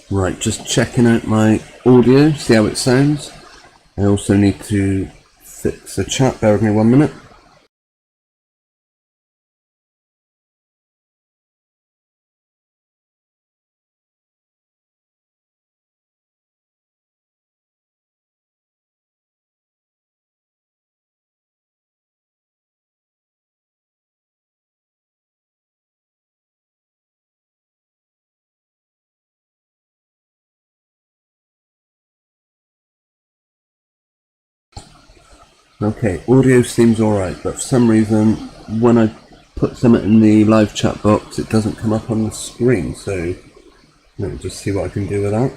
Right, just checking out my audio, see how it sounds. I also need to fix the chat, bear with me 1 minute. Okay, audio seems alright, but for some reason, when I put something in the live chat box, it doesn't come up on the screen, so let me just see what I can do with that.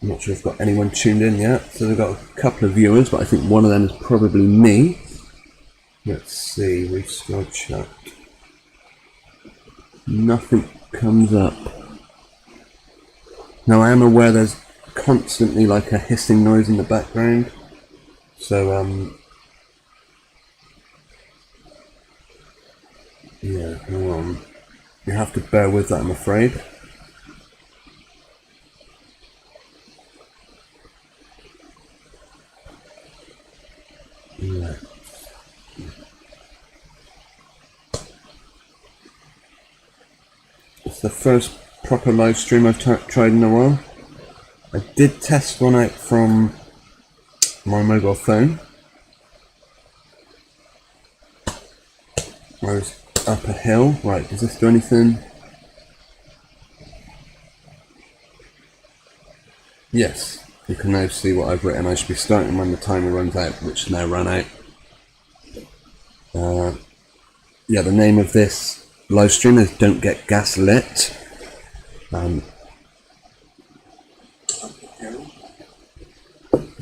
I'm not sure if I've got anyone tuned in yet, so they've got a couple of viewers, but I think one of them is probably me. Let's see, restart chat. Nothing comes up. Now I am aware there's constantly like a hissing noise in the background, so yeah, hang on. You have to bear with that, I'm afraid. Yeah. It's the first proper live stream I've tried in a while. I did test one out from my mobile phone. I was up a hill. Right, does this do anything? Yes, you can now see what I've written. I should be starting when the timer runs out, which has now run out. Yeah, the name of this live stream is Don't Get Gaslit.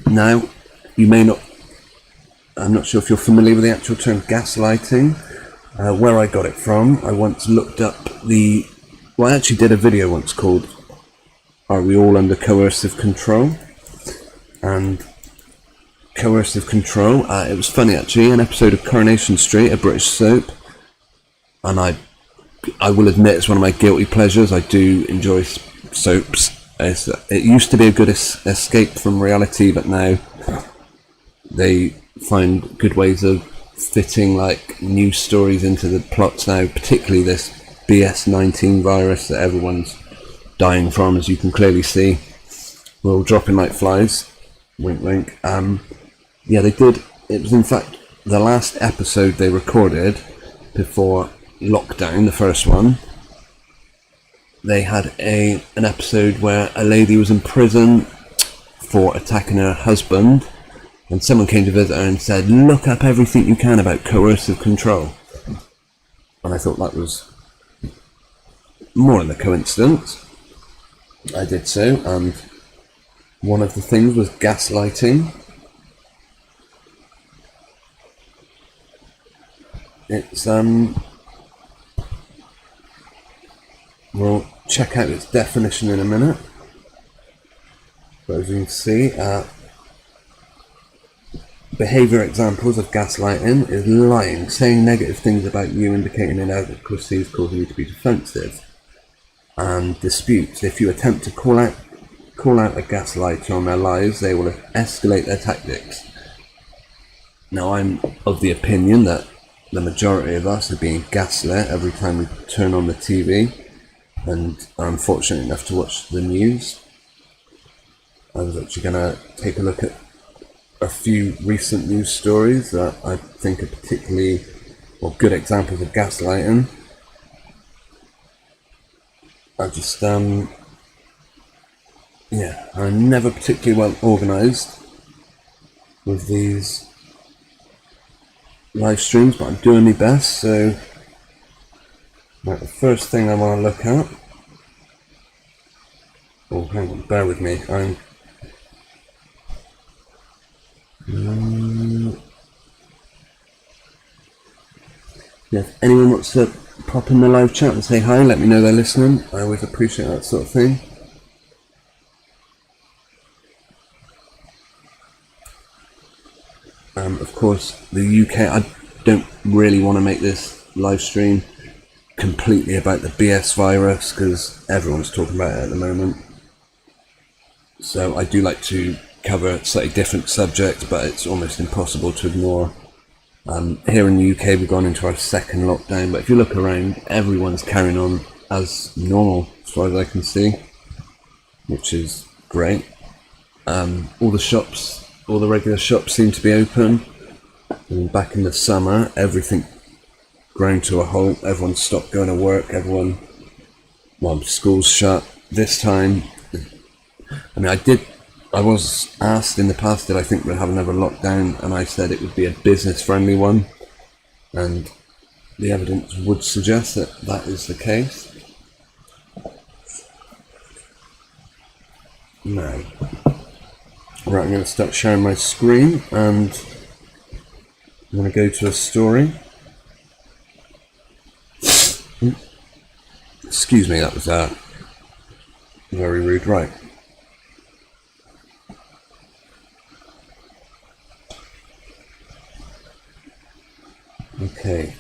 Now, you may not, I'm not sure if you're familiar with the actual term gaslighting. Where I got it from, I once looked up I actually did a video once called Are We All Under Coercive Control? And coercive control, it was funny actually, an episode of Coronation Street, a British soap, and I will admit it's one of my guilty pleasures. I do enjoy soaps. It used to be a good escape from reality, but now they find good ways of fitting like news stories into the plots now, particularly this BS19 virus that everyone's dying from, as you can clearly see. We're all dropping like flies. Wink wink. Yeah, they did. It was in fact the last episode they recorded before lockdown, the first one. They had an episode where a lady was in prison for attacking her husband, and someone came to visit her and said, look up everything you can about coercive control. And I thought that was more than a coincidence. I did so, and one of the things was gaslighting. It's we'll check out its definition in a minute. But as you can see, behaviour examples of gaslighting is lying, saying negative things about you, indicating inadequacies, causing you to be defensive, and disputes. If you attempt to call out a gaslighter on their lies, they will escalate their tactics. Now, I'm of the opinion that the majority of us are being gaslit every time we turn on the TV and are unfortunate enough to watch the news. I was actually going to take a look at a few recent news stories that I think are particularly good examples of gaslighting. I'm never particularly well organised with these live streams, but I'm doing my best. So right, the first thing I want to look at, hang on, bear with me, if anyone wants to pop in the live chat and say hi, let me know they're listening. I always appreciate that sort of thing. Of course, the UK, I don't really want to make this live stream completely about the BS virus because everyone's talking about it at the moment. So I do like to cover slightly different subjects, but it's almost impossible to ignore. Here in the UK, we've gone into our second lockdown, but if you look around, everyone's carrying on as normal, as far as I can see, which is great. All the shops, all the regular shops seem to be open. And back in the summer, everything ground to a halt. Everyone stopped going to work. Schools shut. This time, I was asked in the past, did I think we'd have another lockdown? And I said it would be a business-friendly one. And the evidence would suggest that that is the case. Now, right, I'm going to start sharing my screen and I'm going to go to a story. Excuse me, that was very rude. Right. Okay.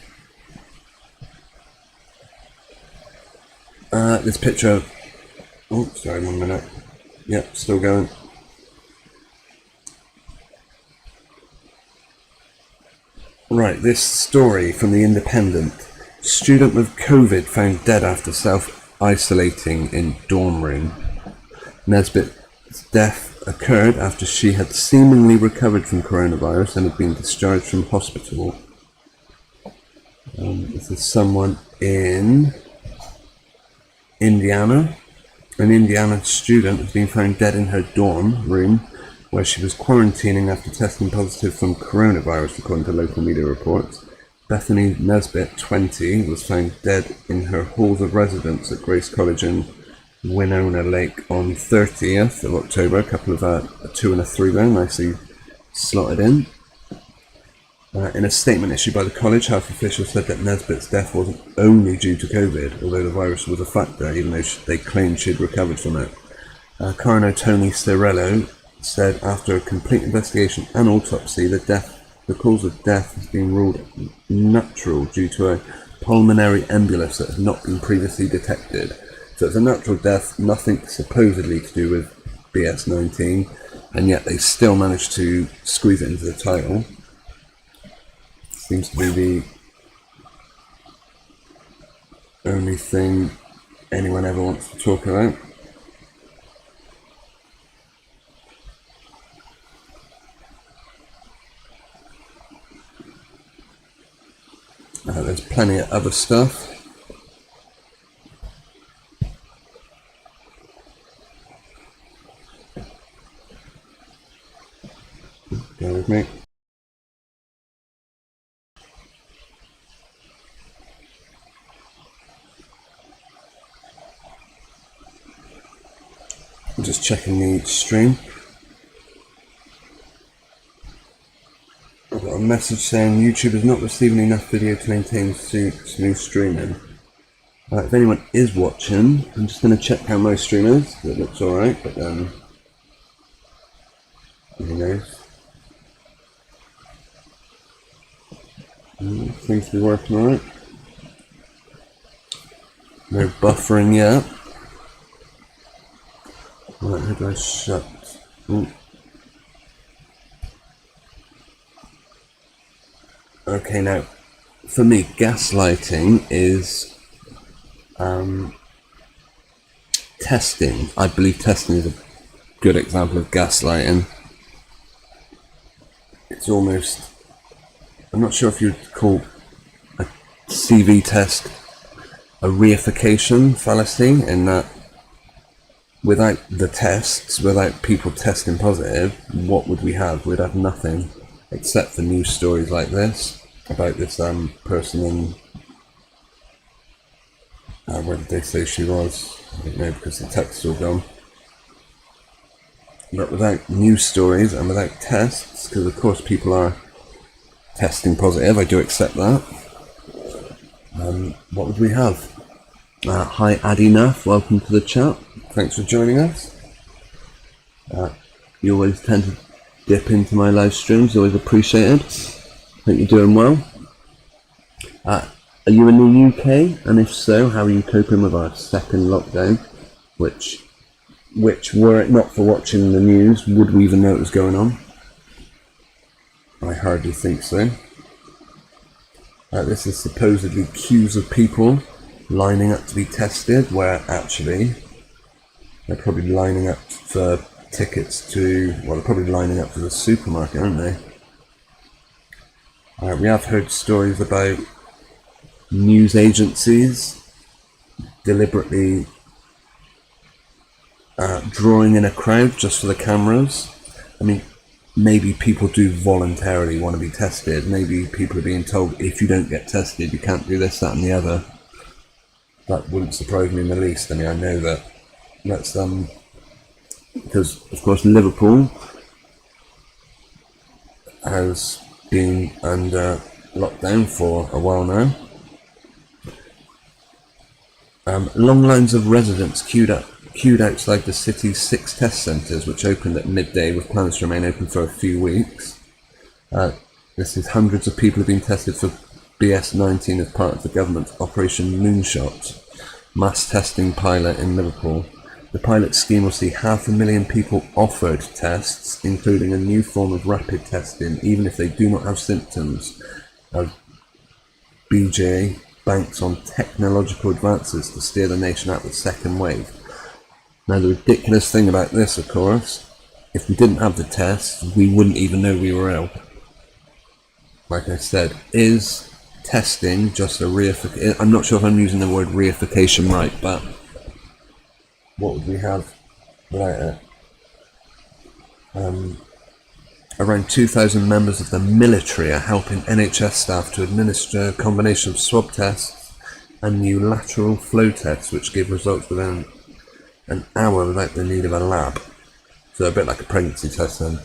This picture. Oh, sorry, 1 minute. Yep, still going. Right, this story from The Independent. Student with COVID found dead after self-isolating in dorm room. Nesbitt's death occurred after she had seemingly recovered from coronavirus and had been discharged from hospital. This is someone in Indiana. An Indiana student has been found dead in her dorm room where she was quarantining after testing positive from coronavirus, according to local media reports. Bethany Nesbitt, 20, was found dead in her halls of residence at Grace College in Winona Lake on 30th of October. A couple of a 2 and a 3 there, nicely slotted in. In a statement issued by the college, health officials said that Nesbitt's death wasn't only due to COVID, although the virus was a factor, even though they claimed she'd recovered from it. Coroner Tony Cerello said after a complete investigation and autopsy, the cause of death has been ruled natural due to a pulmonary embolus that has not been previously detected. So it's a natural death, nothing supposedly to do with BS19, and yet they still managed to squeeze it into the title. Seems to be the only thing anyone ever wants to talk about. There's plenty of other stuff. Bear with me. I'm just checking the stream. I've got a message saying YouTube has not received enough video to maintain smooth streaming. If anyone is watching, I'm just going to check how my stream is. It looks alright, but who knows. Seems to be working alright. No buffering yet. Right, how do I shut? Ooh. Okay, now, for me, gaslighting is testing. I believe testing is a good example of gaslighting. It's almost, I'm not sure if you'd call a CV test a reification fallacy, in that without the tests, without people testing positive, what would we have? We'd have nothing. Except for news stories like this about this person in where did they say she was? I don't know, because the text's all gone. But without news stories and without tests, because of course people are testing positive, I do accept that. What would we have? Hi Addy Nuff, welcome to the chat. Thanks for joining us. You always tend to dip into my live streams, always appreciated. Hope you're doing well. Are you in the UK? And if so, how are you coping with our second lockdown? Which were it not for watching the news, would we even know what was going on? I hardly think so. This is supposedly queues of people lining up to be tested, where actually they're probably lining up for tickets to, well, they're probably lining up to the supermarket, aren't they? We have heard stories about news agencies deliberately drawing in a crowd just for the cameras. I mean, maybe people do voluntarily want to be tested. Maybe people are being told, if you don't get tested, you can't do this, that and the other. That wouldn't surprise me in the least. I mean, I know that's because, of course, Liverpool has been under lockdown for a while now. Long lines of residents queued outside the city's 6 test centres, which opened at midday with plans to remain open for a few weeks. This is hundreds of people have been tested for BS19 as part of the government's Operation Moonshot mass testing pilot in Liverpool. The pilot scheme will see 500,000 people offered tests, including a new form of rapid testing, even if they do not have symptoms, as BJ banks on technological advances to steer the nation out of the second wave. Now, the ridiculous thing about this, of course, if we didn't have the tests, we wouldn't even know we were ill. Like I said, is testing just a reification? I'm not sure if I'm using the word reification right, but what would we have without it? Around 2,000 members of the military are helping NHS staff to administer a combination of swab tests and new lateral flow tests, which give results within an hour without the need of a lab. So a bit like a pregnancy test then.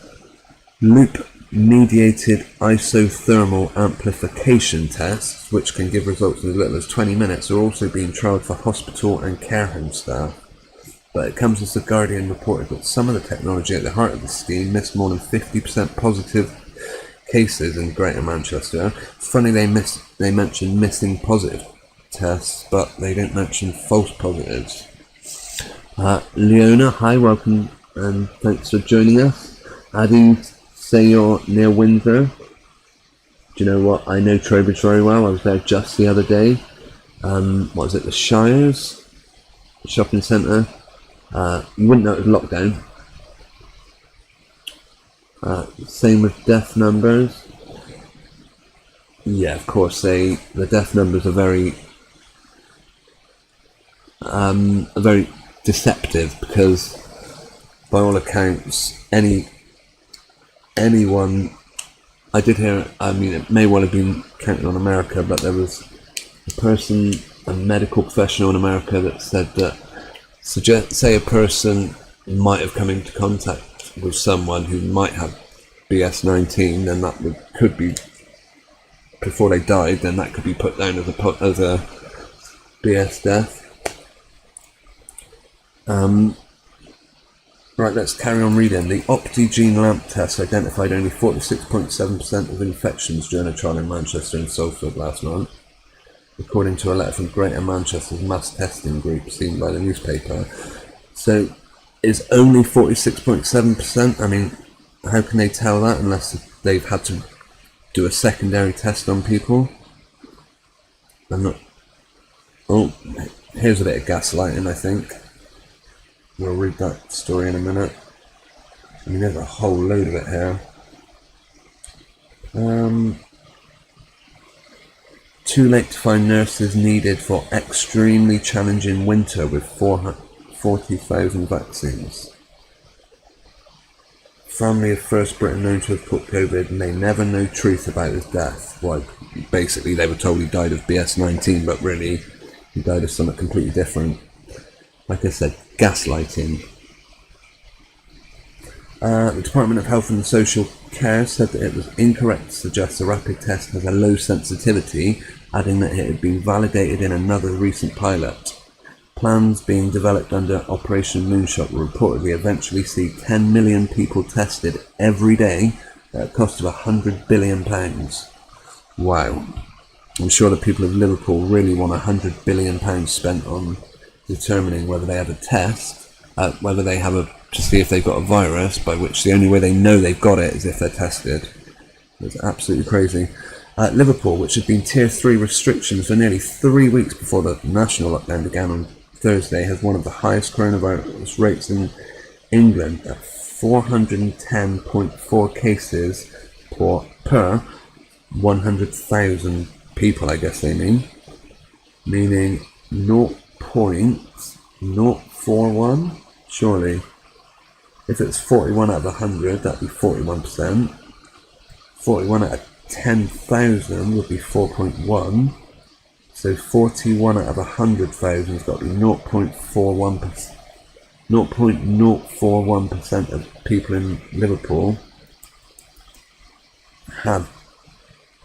Loop-mediated isothermal amplification tests, which can give results in as little as 20 minutes, are also being trialled for hospital and care home staff. But it comes as The Guardian reported that some of the technology at the heart of the scheme missed more than 50% positive cases in Greater Manchester. It's funny they mention missing positive tests, but they don't mention false positives. Leona, hi, welcome and thanks for joining us. Adi, say you're near Windsor. Do you know what? I know Trowbridge very well. I was there just the other day. What was it? The Shires shopping centre. You wouldn't know it was lockdown. Same with death numbers. Yeah, of course, the death numbers are very deceptive, because by all accounts, anyone, I did hear, I mean, it may well have been counted on America, but there was a medical professional in America that said that, say a person might have come into contact with someone who might have BS19, then that could be, before they died, then that could be put down as a BS death. Right, let's carry on reading. The OptiGene lamp test identified only 46.7% of infections during a trial in Manchester and Salford last month, according to a letter from Greater Manchester's mass testing group seen by the newspaper. So, is only 46.7%? I mean, how can they tell that unless they've had to do a secondary test on people? I'm not... Oh, here's a bit of gaslighting, I think. We'll read that story in a minute. I mean, there's a whole load of it here. Too late to find nurses needed for extremely challenging winter with 40,000 vaccines. Family of first Briton known to have caught COVID may never know truth about his death. Well, basically they were told he died of BS19, but really he died of something completely different. Like I said, gaslighting. The Department of Health and Social Care said that it was incorrect to suggest the rapid test has a low sensitivity, adding that it had been validated in another recent pilot. Plans being developed under Operation Moonshot will reportedly eventually see 10 million people tested every day at a cost of £100 billion. Wow. I'm sure the people of Liverpool really want £100 billion spent on determining whether they have a test, whether they have to see if they've got a virus, by which the only way they know they've got it is if they're tested. It's absolutely crazy. Liverpool, which had been Tier 3 restrictions for nearly 3 weeks before the national lockdown began on Thursday, has one of the highest coronavirus rates in England at 410.4 cases per 100,000 people, I guess they mean. Meaning 0.041, surely. If it's 41 out of 100, that'd be 41%. 41 out of 10,000 would be 4.1. So 41 out of 100,000 has got to be 0.41%. 0.041% of people in Liverpool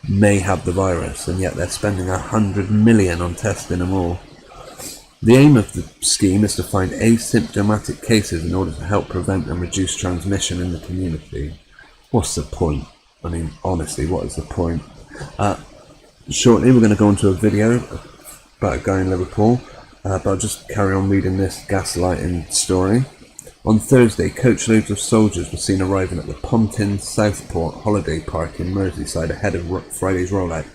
may have the virus, and yet they're spending 100 million on testing them all. The aim of the scheme is to find asymptomatic cases in order to help prevent and reduce transmission in the community. What's the point? I mean, honestly, what is the point? Shortly, we're going to go into a video about a guy in Liverpool, but I'll just carry on reading this gaslighting story. On Thursday, coachloads of soldiers were seen arriving at the Pontins Southport holiday park in Merseyside ahead of Friday's rollout.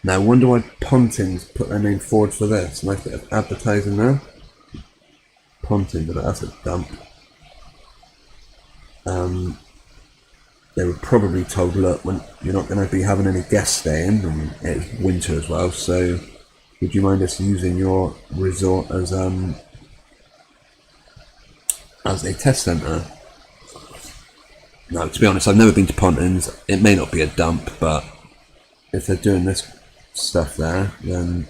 Now, I wonder why Pontins put their name forward for this. Nice bit of advertising there. Pontins, but that's a dump. They were probably told, look, when you're not going to be having any guests staying, and it's winter as well, so would you mind us using your resort as a test centre? No, to be honest, I've never been to Pontins. It may not be a dump, but if they're doing this stuff there, then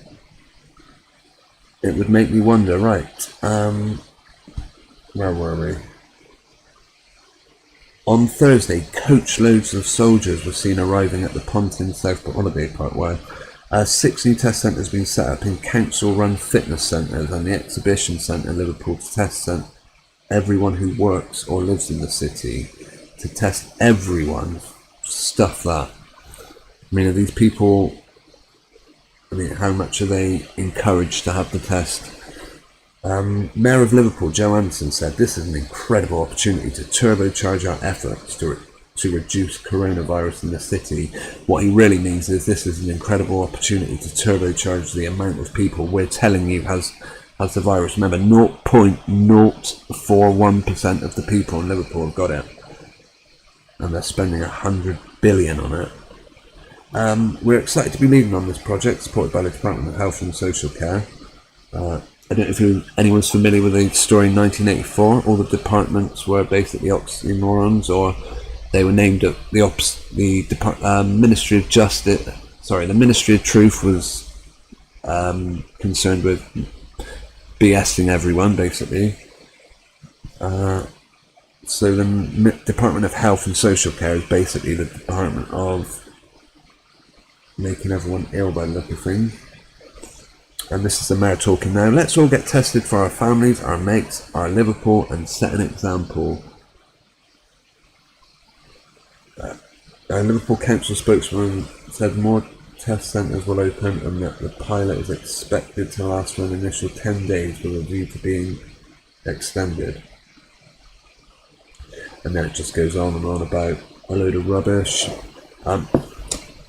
it would make me wonder. Right, where were we? On Thursday, coachloads of soldiers were seen arriving at the Pontins Southport holiday park, where 6 new test centres have been set up in council-run fitness centres and the exhibition centre in Liverpool to test everyone who works or lives in the city, to test everyone. Stuff that. I mean, are these people, how much are they encouraged to have the test? Mayor of Liverpool, Joe Anderson, said this is an incredible opportunity to turbocharge our efforts to reduce coronavirus in the city. What he really means is this is an incredible opportunity to turbocharge the amount of people we're telling you has the virus. Remember, 0.041% of the people in Liverpool have got it, and they're spending 100 billion on it. We're excited to be leading on this project, supported by the Department of Health and Social Care. I don't know if anyone's familiar with the story in 1984. All the departments were basically oxymorons, or they were named at the Ministry of Justice. Sorry, the Ministry of Truth was concerned with BSing everyone, basically. So the Department of Health and Social Care is basically the department of making everyone ill by the look of things. And this is the mayor talking now. Let's all get tested for our families, our mates, our Liverpool, and set an example. A Liverpool Council spokesman said more test centres will open and that the pilot is expected to last for an initial 10 days with a view to being extended. And then it just goes on and on about a load of rubbish.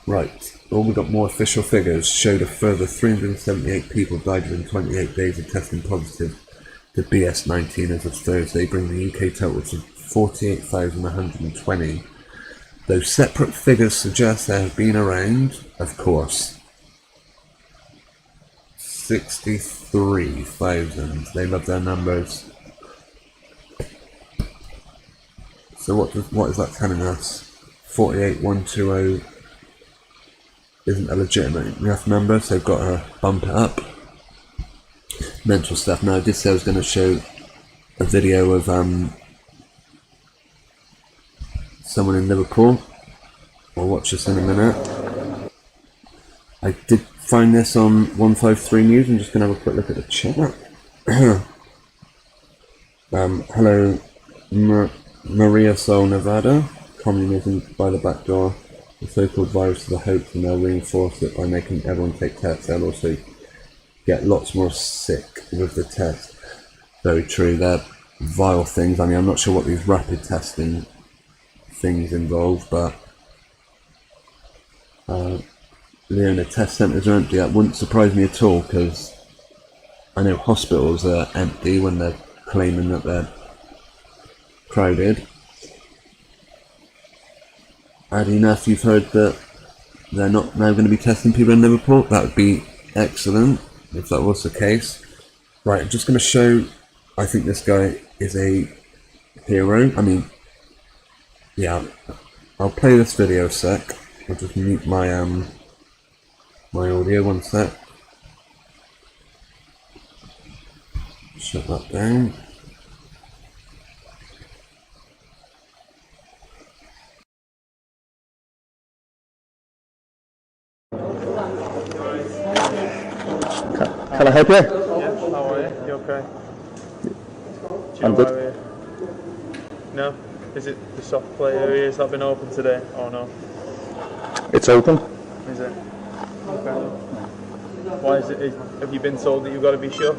Right. Well, we got more official figures. Showed a further 378 people died within 28 days of testing positive to BS19 as of Thursday, bringing the UK total to 48,120. Though separate figures suggest there have been around, of course, 63,000. They love their numbers. So what is that telling us? 48,120 isn't a legitimate enough number, so they've got to bump it up. Mental stuff. Now, I did say I was going to show a video of someone in Liverpool. We'll watch this in a minute. I did find this on 153 News. I'm just going to have a quick look at the chat. Hello, Maria Sol Nevada. Communism by the back door. the so-called virus of the hoax, and they'll reinforce it by making everyone take tests. They'll also get lots more sick with the test. Very true. They're vile things. I mean, I'm not sure what these rapid testing things involve, but the test centres are empty. That wouldn't surprise me at all, because I know hospitals are empty when they're claiming that they're crowded. Addy, enough, you've heard that they're not now going to be testing people in Liverpool? That would be excellent if that was the case. Right, I'm just going to show, I think this guy is a hero. I mean, yeah, I'll play this video a sec. I'll just mute my my audio, one sec. Shut that down. Can I help you? Yeah, how are you? You okay? I'm good. No? Is it the soft play area? Has that been open today? Oh no. It's open. Is it? Okay. Why is it? Have you been told that you've got to be shut?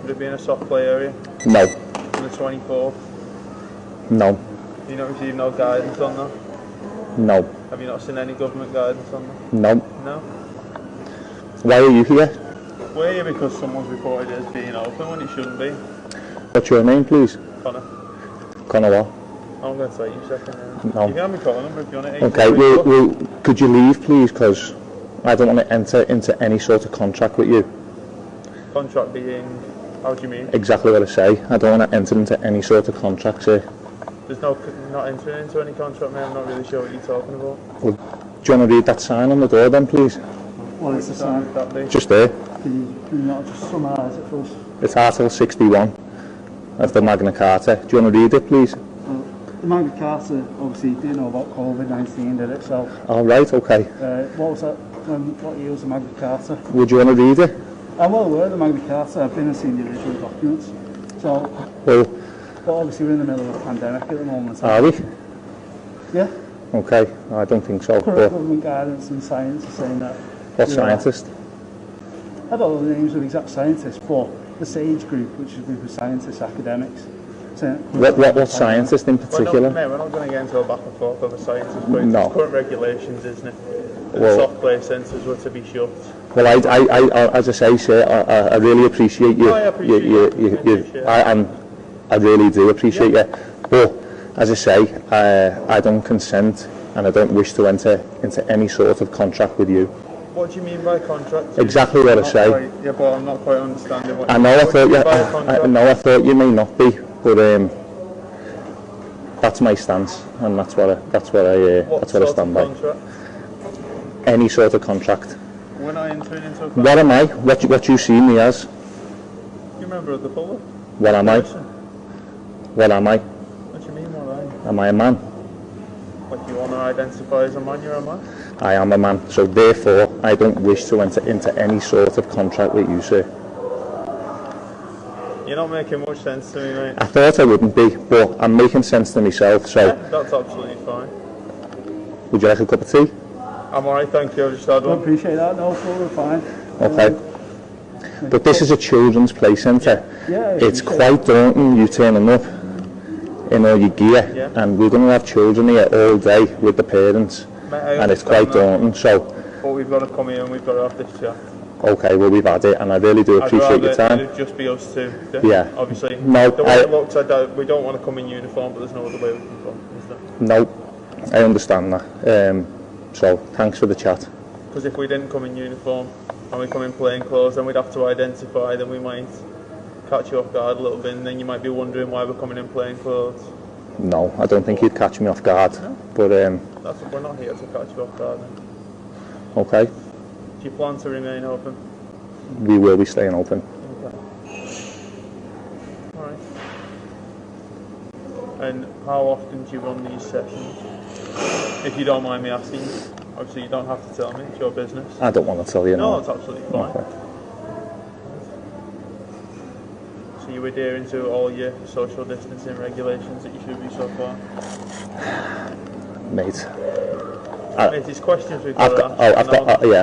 Would it be in a soft play area? No. On the 24th? No. Have you not received no guidance on that? No. Have you not seen any government guidance on that? No. No? Why are you here? We're here because someone's reported it as being open when it shouldn't be. What's your name, please? Connor. Connor what? I'm going to take you a second. No. You can have my call number if you want it. Okay, well, could you leave, please? Because I don't want to enter into any sort of contract with you. Contract being, how do you mean? Exactly what I say. I don't want to enter into any sort of contracts here. There's not entering into any contract, mate. I'm not really sure what you're talking about. Well, do you want to read that sign on the door then, please? What is the sign? That be? Just there. Can you not just summarise it for us? It's Article 61 of the Magna Carta. Do you want to read it, please? Well, the Magna Carta obviously didn't know about COVID-19, did it? So, All right, okay. what was that? What year was the Magna Carta? Would you want to read it? I'm well aware of the Magna Carta. I've been and seen the original documents. So, Well, but obviously we're in the middle of a pandemic at the moment. are we? Yeah. Okay, I don't think so. Current But government guidance and science are saying that. what Yeah. scientist? I don't know the names of exact scientists, but the SAGE group, which is a group of scientists, academics. What scientist in particular? We're not going to get into a back and forth over science, but No. it's current regulations, isn't it? The Well- soft play centres were to be shut. Well, I, as I say, sir, I really appreciate you. I appreciate you. I really do appreciate you. But as I say, I don't consent, and I don't wish to enter into any sort of contract with you. What do you mean by contract? Exactly what I say. Yeah, but I'm not quite understanding what I you know. mean. I thought you. What do you mean by a contract? I know. I thought you may not be, but that's my stance, and that's what I What stand by. contract? Any sort of contract. We're not entering into a contract. What am I? What you see me as? You're a member of the public. What am I? Person. What am I? What do you mean, what are you? Am I a man? Like you want to identify as a man, you're a man? I am a man, so therefore I don't wish to enter into any sort of contract with you, sir. You're not making much sense to me, mate. I thought I wouldn't be, but I'm making sense to myself, so Yeah, that's absolutely fine. would you like a cup of tea? I'm alright, thank you. I just had I one. appreciate that. No, we're fine. Okay. But this is a children's play centre. Yeah, It's quite daunting, you turning up in all your gear, Yeah. and we're going to have children here all day with the parents, Mate, I and it's understand quite that, daunting, so but we've got to come here and we've got to have this chat. okay, well we've had it, and I really do appreciate your I'd time. rather it'd just be us two. Yeah. Obviously. No, The way it looks, we don't want to come in uniform, but there's no other way we can come, is there? No, I understand that. So thanks for the chat. Because if we didn't come in uniform and we come in plain clothes, then we'd have to identify, then we might catch you off guard a little bit, and then you might be wondering why we're coming in plain clothes. No, I don't think you'd catch me off guard, but We're not here to catch you off guard. Then. okay, Do you plan to remain open? we will be staying open. Okay. Alright. And how often do you run these sessions? If you don't mind me asking, obviously you don't have to tell me, it's your business. I don't want to tell you No, now. it's absolutely fine. Okay. So you adhering to all your social distancing regulations that you should be so far? Mate, Mate, it's questions we've got to ask.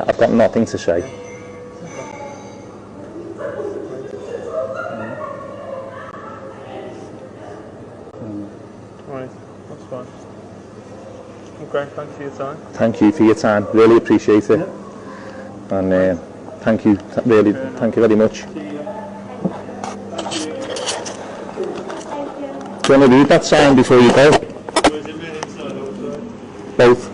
I've got nothing to say. Right, that's fine. Okay, thanks for your time. Thank you for your time. Really appreciate it. And thank you very much. Do you want to read that sign before you go? Was it made inside or outside? Both.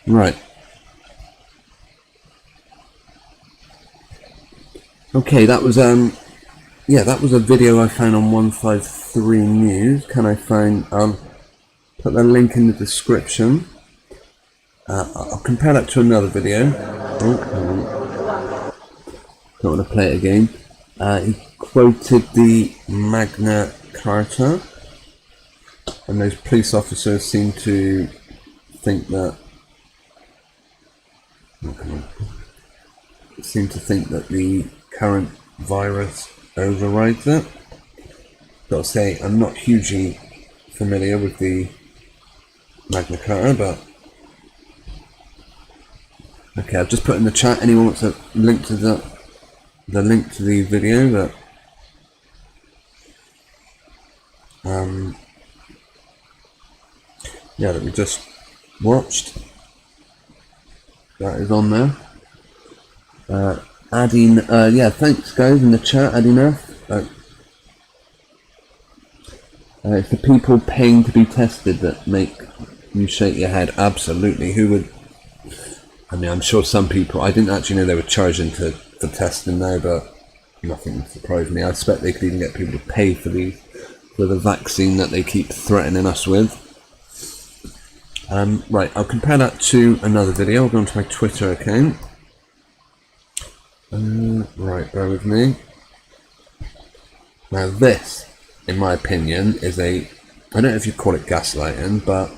Right. Okay, that was that was a video I found on 153 News. I'll put the link in the description. I'll compare that to another video. Don't want to play it again. He quoted the Magna Carta, and those police officers seem to think that the current virus overrides it. Gotta say, I'm not hugely familiar with the Magna Carta, but okay, I've just put in the chat. Anyone wants a link to the link to the video that that we just watched, that is on there. Adding, thanks guys in the chat, adding it's the people paying to be tested that make you shake your head. Absolutely. Who would? I mean, I'm sure some people. I didn't actually know they were charging for testing now, but nothing surprised me. I expect they could even get people to pay for the vaccine that they keep threatening us with. Right, I'll compare that to another video. I'll go onto my Twitter account. Right, bear with me. Now this, in my opinion, is I don't know if you call it gaslighting, but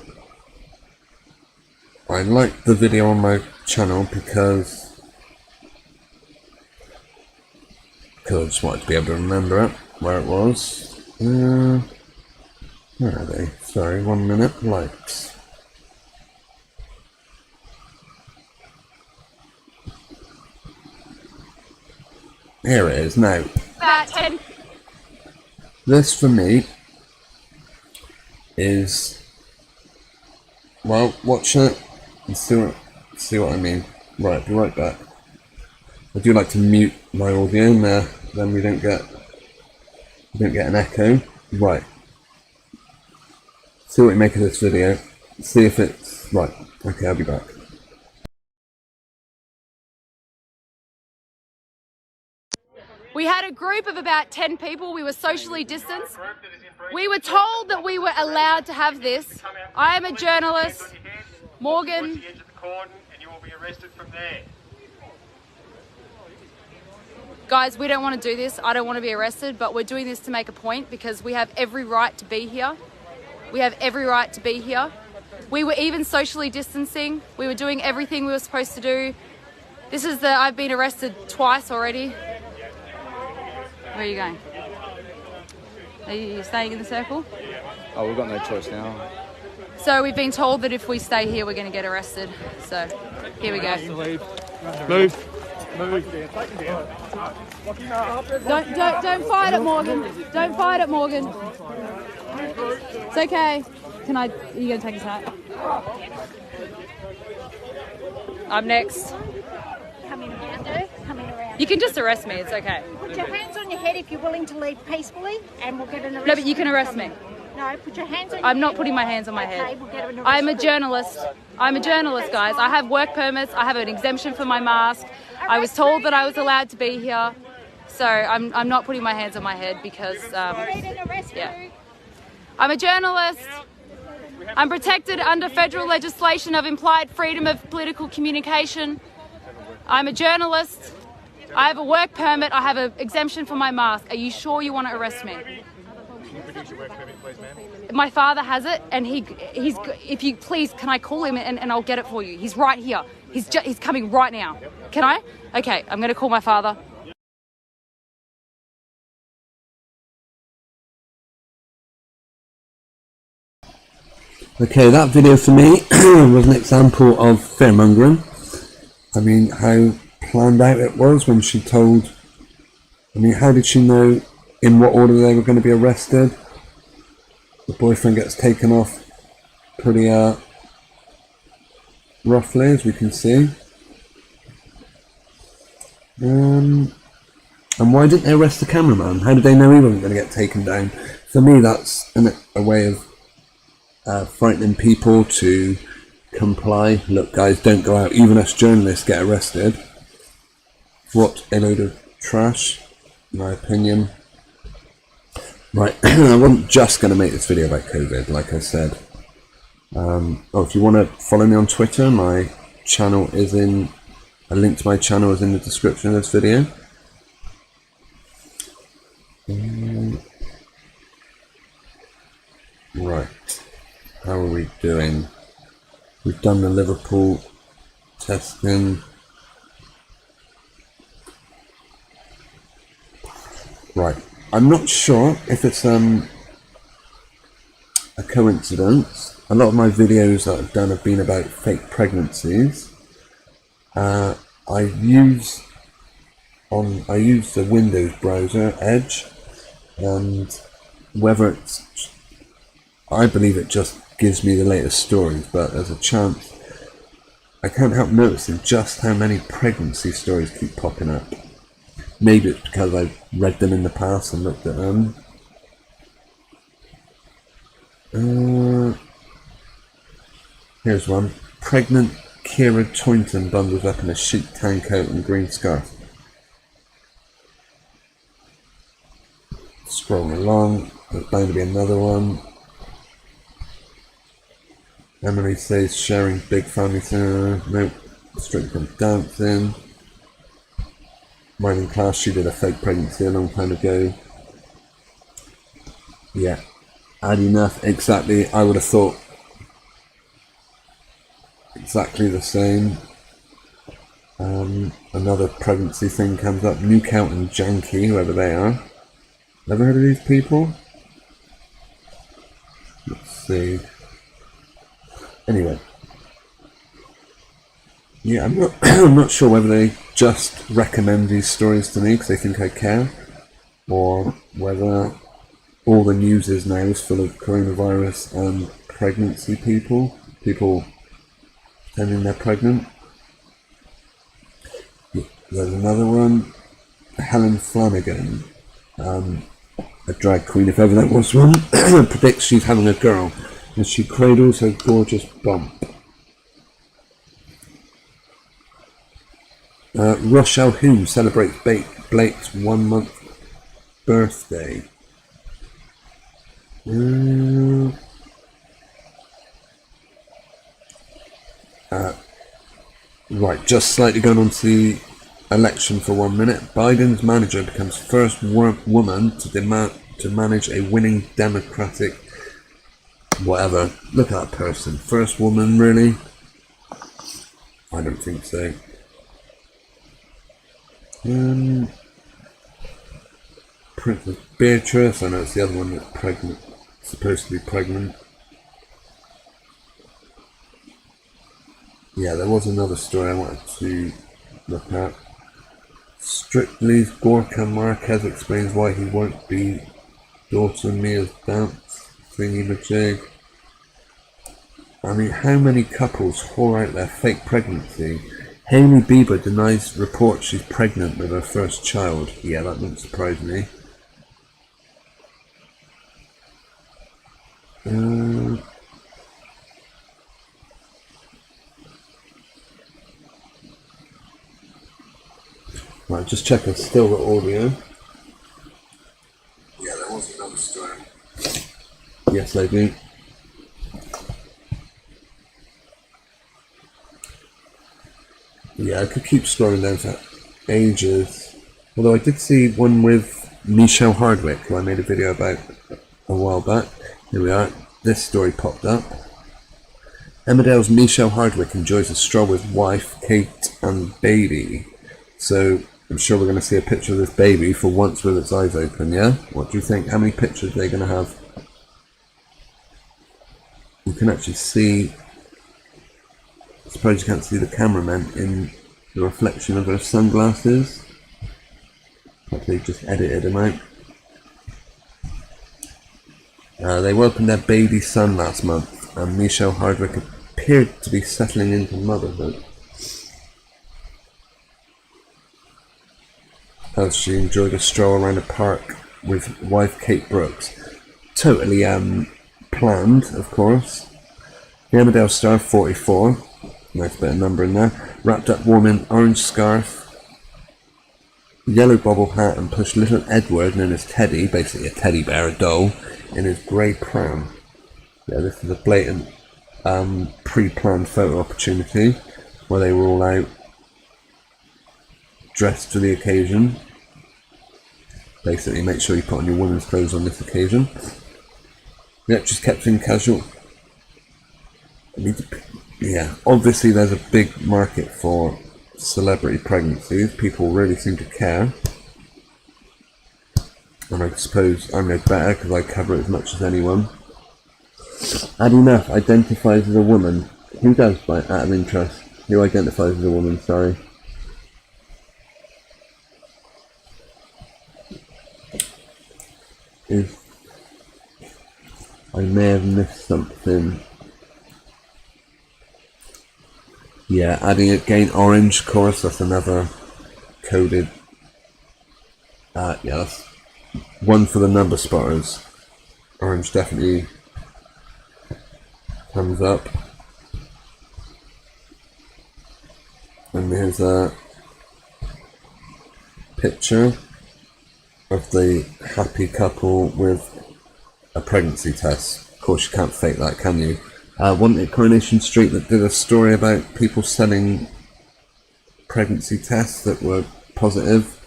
I like the video on my channel because I just wanted to be able to remember it, where it was. Where are they? Sorry, 1 minute. Likes. Here it is now. This for me is, well, watch it and see what I mean. Right, be right back. I do like to mute my audio now, then we don't get an echo. Right. See what you make of this video. See if it's right. Okay, I'll be back. We had a group of about 10 people. We were socially distanced. We were told that we were allowed to have this. I am a journalist. Morgan. Guys, we don't want to do this. I don't want to be arrested, but we're doing this to make a point because we have every right to be here. We have every right to be here. We were even socially distancing. We were doing everything we were supposed to do. I've been arrested twice already. Where are you going? Are you staying in the circle? Oh, we've got no choice now. So we've been told that if we stay here, we're going to get arrested. So here we go. Move. Don't fight it, Morgan. Don't fight it, Morgan. It's okay. Are you going to take his hat? I'm next. Coming around, though. Coming around. You can just arrest me. It's okay. Put your hands on your head if you're willing to leave peacefully, and we'll get an arrest. No, but you can arrest me. No, put your hands on your I'm head. not putting my hands on my Okay, head. we'll get an arrest. I'm a journalist. I'm a journalist, guys. I have work permits. I have an exemption for my mask. I was told that I was allowed to be here. So I'm not putting my hands on my head because, yeah. I'm a journalist. I'm protected under federal legislation of implied freedom of political communication. I'm a journalist. I have a work permit. I have an exemption for my mask. Are you sure you want to arrest me? My father has it, and he's. If you please, can I call him and I'll get it for you? He's right here. He's coming right now. Can I? Okay, I'm going to call my father. Okay, that video for me was an example of fearmongering. I mean, how planned out it was when she told... I mean, how did she know in what order they were going to be arrested? The boyfriend gets taken off pretty roughly, as we can see. And why didn't they arrest the cameraman? How did they know he wasn't going to get taken down? For me, that's a way of frightening people to comply. Look, guys, don't go out. Even us journalists get arrested. What a load of trash, in my opinion. Right, I wasn't just going to make this video about COVID, like I said. If you want to follow me on Twitter, my channel is in... A link to my channel is in the description of this video. Right, how are we doing? We've done the Liverpool testing. Right, I'm not sure if it's a coincidence. A lot of my videos that I've done have been about fake pregnancies. I use the Windows browser Edge, and whether it's, I believe it just gives me the latest stories, but there's a chance I can't help noticing just how many pregnancy stories keep popping up. Maybe it's because I've read them in the past and looked at them. Here's one. Pregnant Kira Toynton bundles up in a chic tan coat and green scarf. Scrolling along, there's bound to be another one. Emily says sharing big family cinema. Nope, strictly from dancing. Mine in class, she did a fake pregnancy a long time ago. Yeah, had enough. Exactly, I would have thought exactly the same. Another pregnancy thing comes up. Newcount and Janky, whoever they are. Never heard of these people? Let's see. Anyway. Yeah, I'm not sure whether they just recommend these stories to me because they think I care, or whether all the news is now is full of coronavirus and pregnancy people pretending they're pregnant. There's another one, Helen Flanagan, a drag queen if ever that was one, predicts she's having a girl as she cradles her gorgeous bump. Rochelle Hume celebrates Blake's 1 month birthday. Right, just slightly going on to the election for 1 minute. Biden's manager becomes first woman to manage a winning Democratic whatever. Look at that person. First woman, really? I don't think so. Princess Beatrice, I know it's the other one that's pregnant, supposed to be pregnant. Yeah, there was another story I wanted to look at. Strictly's Gorka Marquez explains why he won't be daughter Mia's dance thingy-majig. I mean, how many couples whore out their fake pregnancy? Hailey Bieber denies reports she's pregnant with her first child. Yeah, that wouldn't surprise me. Right, just check I've still got audio. Yeah, there was another story. Yes, I do. Yeah, I could keep scrolling down for ages. Although I did see one with Michelle Hardwick, who I made a video about a while back. Here we are. This story popped up. Emmerdale's Michelle Hardwick enjoys a stroll with wife, Kate, and baby. So I'm sure we're going to see a picture of this baby for once with its eyes open, yeah? What do you think? How many pictures are they going to have? You can actually see... I suppose you can't see the cameraman in the reflection of her sunglasses. Like they've just edited them out. They welcomed their baby son last month, and Michelle Hardwick appeared to be settling into motherhood. As she enjoyed a stroll around a park with wife Kate Brooks. Totally planned, of course. The Emmerdale star, 44, nice bit of number in there, wrapped up warm in orange scarf, yellow bobble hat, and pushed little Edward, known as Teddy, basically a teddy bear, a doll, in his grey pram. Yeah, this is a blatant pre-planned photo opportunity where they were all out dressed for the occasion. Basically, make sure you put on your women's clothes on this occasion. Yep, just kept things casual. Yeah, obviously there's a big market for celebrity pregnancies. People really seem to care. And I suppose I'm no better because I cover it as much as anyone. Addie Nuff identifies as a woman. Who does, out of interest? Who identifies as a woman, sorry? I may have missed something. Yeah, adding again orange, of course, that's another coded. Yeah, that's one for the number spotters. Orange definitely comes up. And here's a picture of the happy couple with a pregnancy test. Of course, you can't fake that, can you? One at Coronation Street that did a story about people selling pregnancy tests that were positive.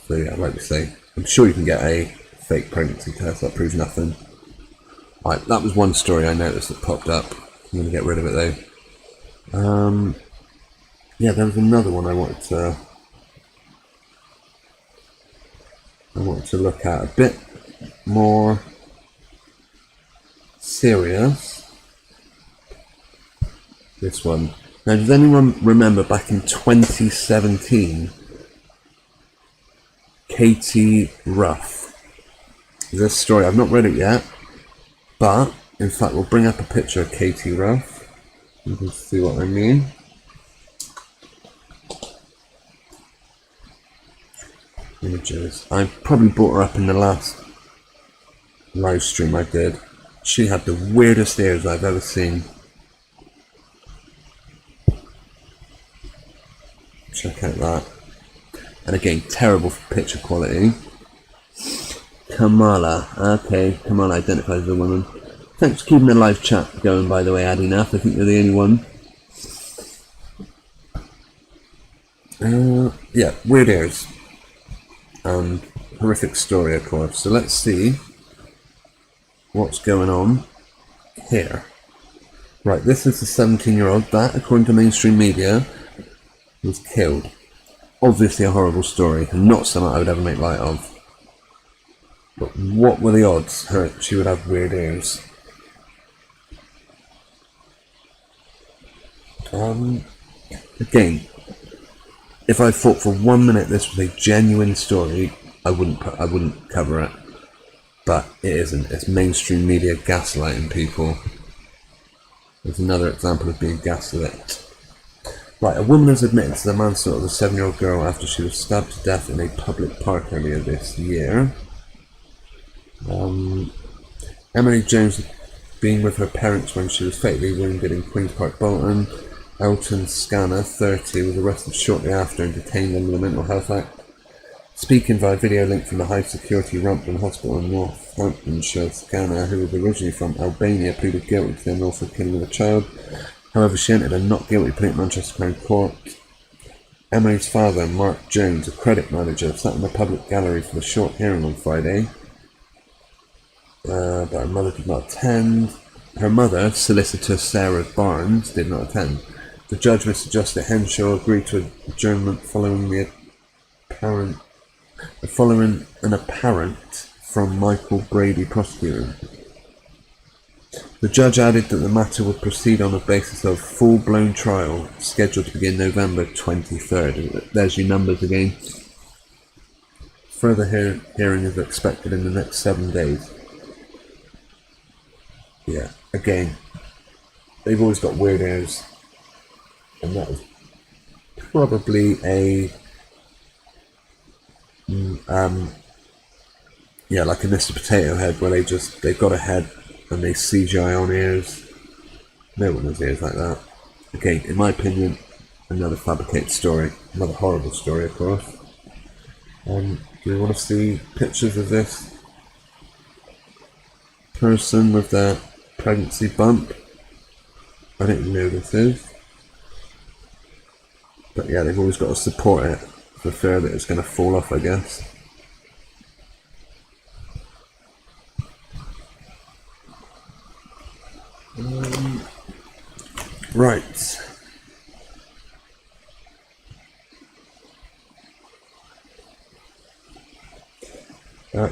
So yeah, like we say, I'm sure you can get a fake pregnancy test. That proves nothing. Right, that was one story I noticed that popped up. I'm going to get rid of it though. Yeah, there was another one I wanted to look at, a bit more serious. This one. Now, does anyone remember back in 2017, Katie Ruff? This story, I've not read it yet, but in fact we'll bring up a picture of Katie Ruff. You can see what I mean. Images. I probably brought her up in the last live stream I did. She had the weirdest ears I've ever seen. Check out that. And again, terrible picture quality. Kamala. Okay, Kamala identifies as a woman. Thanks for keeping the live chat going, by the way, Addie Nath. I think you're the only one. Yeah, weird ears. And horrific story, of course. So let's see what's going on here. Right, this is the 17-year-old that, according to mainstream media, was killed. Obviously a horrible story, and not something I would ever make light of. But what were the odds she would have weird ears? Again, if I thought for 1 minute this was a genuine story, I wouldn't cover it. But it isn't. It's mainstream media gaslighting people. There's another example of being gaslit. Right, a woman has admitted to the manslaughter of a 7-year-old girl after she was stabbed to death in a public park earlier this year. Emily Jones had been with her parents when she was fatally wounded in Queen's Park, Bolton. Elton Scanner, 30, was arrested shortly after and detained under the Mental Health Act. Speaking via video link from the high-security Rumpton Hospital in Northamptonshire, Scanner, who was originally from Albania, pleaded guilty to the unlawful killing of a child. However, she entered a not guilty plea at Manchester Crown Court. Emily's father, Mark Jones, a credit manager, sat in the public gallery for the short hearing on Friday. But her mother did not attend. Her mother, solicitor Sarah Barnes, did not attend. The judge, Mr. Justice Henshaw, agreed to adjournment following an apparent from Michael Brady, prosecutor. The judge added that the matter would proceed on the basis of full-blown trial scheduled to begin November 23rd. There's your numbers again. Further hearing is expected in the next 7 days. Yeah, again, they've always got weirdos, and that was probably a like a Mr. Potato Head, where they've got a head and they CGI on ears. No one has ears like that. Again, in my opinion, another fabricated story, another horrible story, of course. Do you want to see pictures of this person with the pregnancy bump? I don't even know who this is, but yeah, they've always got to support it for fear that it's going to fall off, I guess. Right.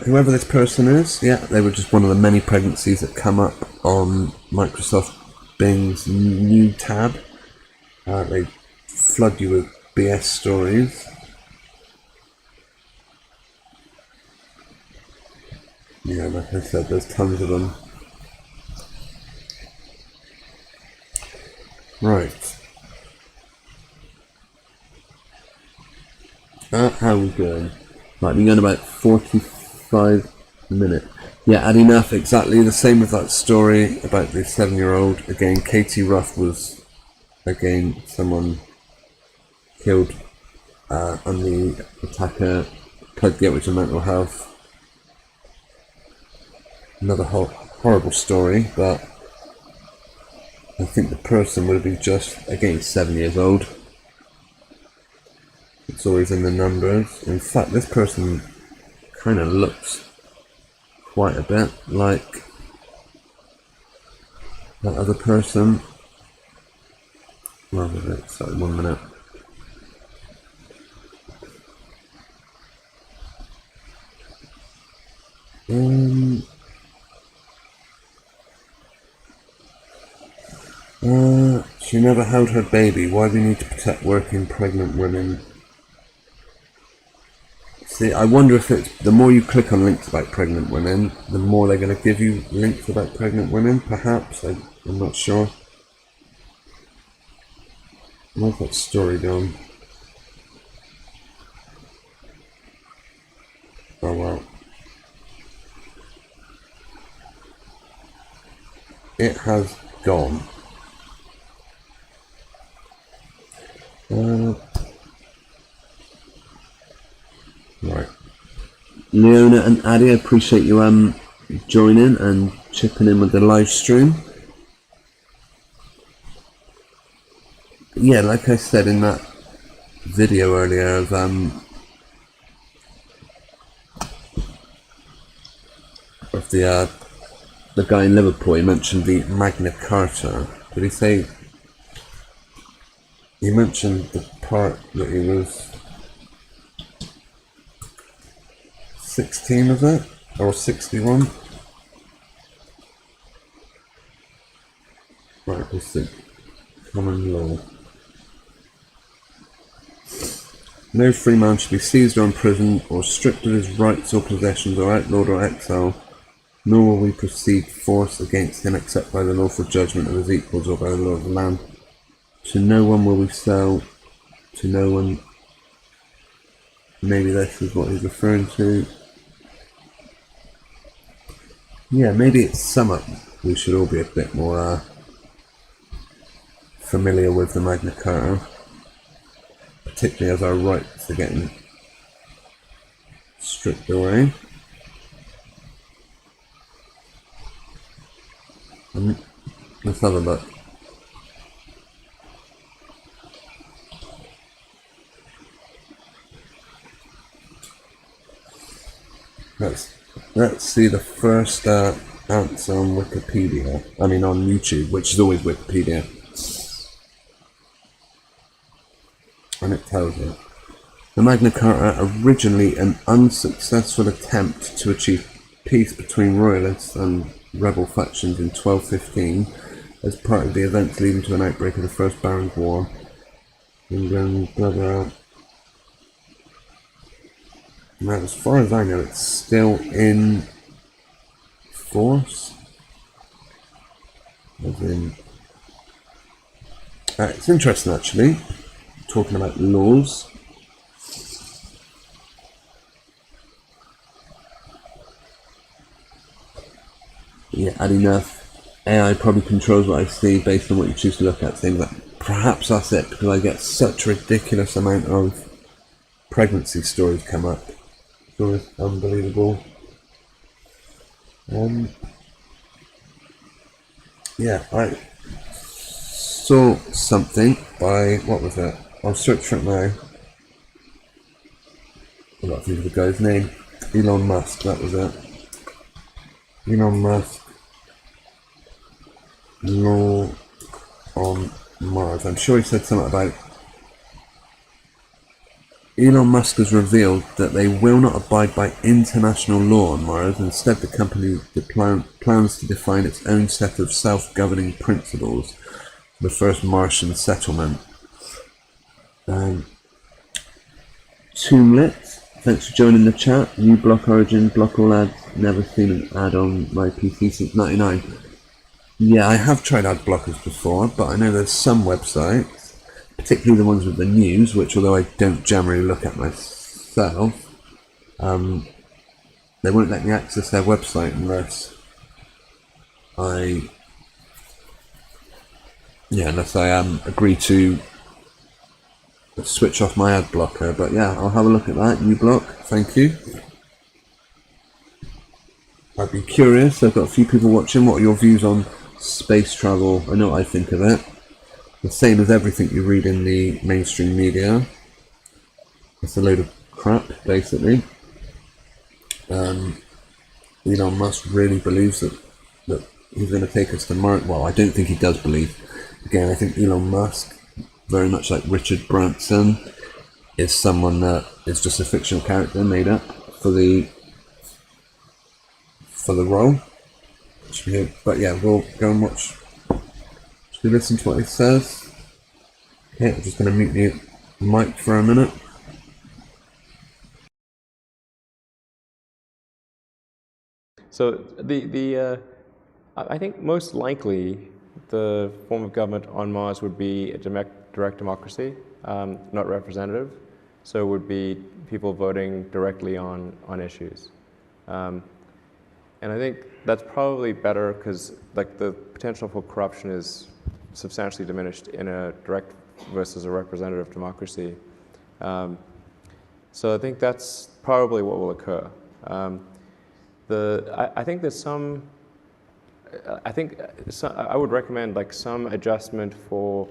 Whoever this person is, yeah, they were just one of the many pregnancies that come up on Microsoft Bing's new tab. They flood you with BS stories. Yeah, like I said, there's tons of them. Right. How are we going? Right, we're going about 45 minutes. Yeah, add enough. Exactly the same with that story about the 7-year-old. Again, Katie Ruff was, again, someone killed, and the attacker pled guilty to mental health. Another horrible story, but I think the person would have been just, again, 7 years old. It's always in the numbers. In fact, this person kind of looks quite a bit like that other person. Well, sorry, 1 minute. She never held her baby. Why do we need to protect working pregnant women? See, I wonder if it's the more you click on links about pregnant women, the more they're going to give you links about pregnant women. Perhaps, I'm not sure. Where's that story gone? Oh well. It has gone. Right. Leona and Addy, I appreciate you joining and chipping in with the live stream. Yeah, like I said in that video earlier of the guy in Liverpool, he mentioned the Magna Carta. Did he say? He mentioned the part that he was 16, was it? Or 61? Right, let's see. Common law. No free man should be seized or imprisoned or stripped of his rights or possessions or outlawed or exiled, nor will we proceed force against him except by the lawful judgment of his equals or by the law of the land. To no one will we sell, to no one. Maybe this is what he's referring to. Yeah, maybe it's something we should all be a bit more familiar with the Magna Carta, particularly as our rights are getting stripped away. Let's have a look. let's see the first answer on Wikipedia. I mean on YouTube, which is always Wikipedia. And it tells you. The Magna Carta, originally an unsuccessful attempt to achieve peace between royalists and rebel factions in 1215, as part of the events leading to an outbreak of the First Barons' War. England, blah blah. Now, as far as I know, it's still in force. As in, it's interesting actually, talking about laws. Yeah, add enough. AI probably controls what I see based on what you choose to look at. Saying that perhaps that's it, because I get such a ridiculous amount of pregnancy stories come up. It's always unbelievable. Yeah, I saw something by, what was it? I'll search for it now. I got to think of the guy's name. Elon Musk, that was it. Elon Musk. Law on Mars. I'm sure he said something about Elon Musk has revealed that they will not abide by international law on Mars. Instead, the company plans to define its own set of self-governing principles for the first Martian settlement. Toomlit, thanks for joining the chat. You block Origin, block all ads. Never seen an ad on my PC since '99. Yeah, I have tried ad blockers before, but I know there's some websites, particularly the ones with the news, which although I don't generally look at myself, they won't let me access their website unless I agree to switch off my ad blocker. But yeah, I'll have a look at that. uBlock, thank you. I'd be curious, I've got a few people watching, what are your views on space travel? I know what I think of it. The same as everything you read in the mainstream media. It's a load of crap, basically. Elon Musk really believes that he's going to take us to Mars. Well, I don't think he does believe. Again, I think Elon Musk, very much like Richard Branson, is someone that is just a fictional character made up for the role. But yeah, we'll go and watch. Should we listen to what he says? Okay, I'm just going to mute the mic for a minute. So I think most likely the form of government on Mars would be a direct democracy, not representative. So it would be people voting directly on issues. And I think that's probably better because like the potential for corruption is substantially diminished in a direct versus a representative democracy. So I think that's probably what will occur. I think there's some. I would recommend like some adjustment for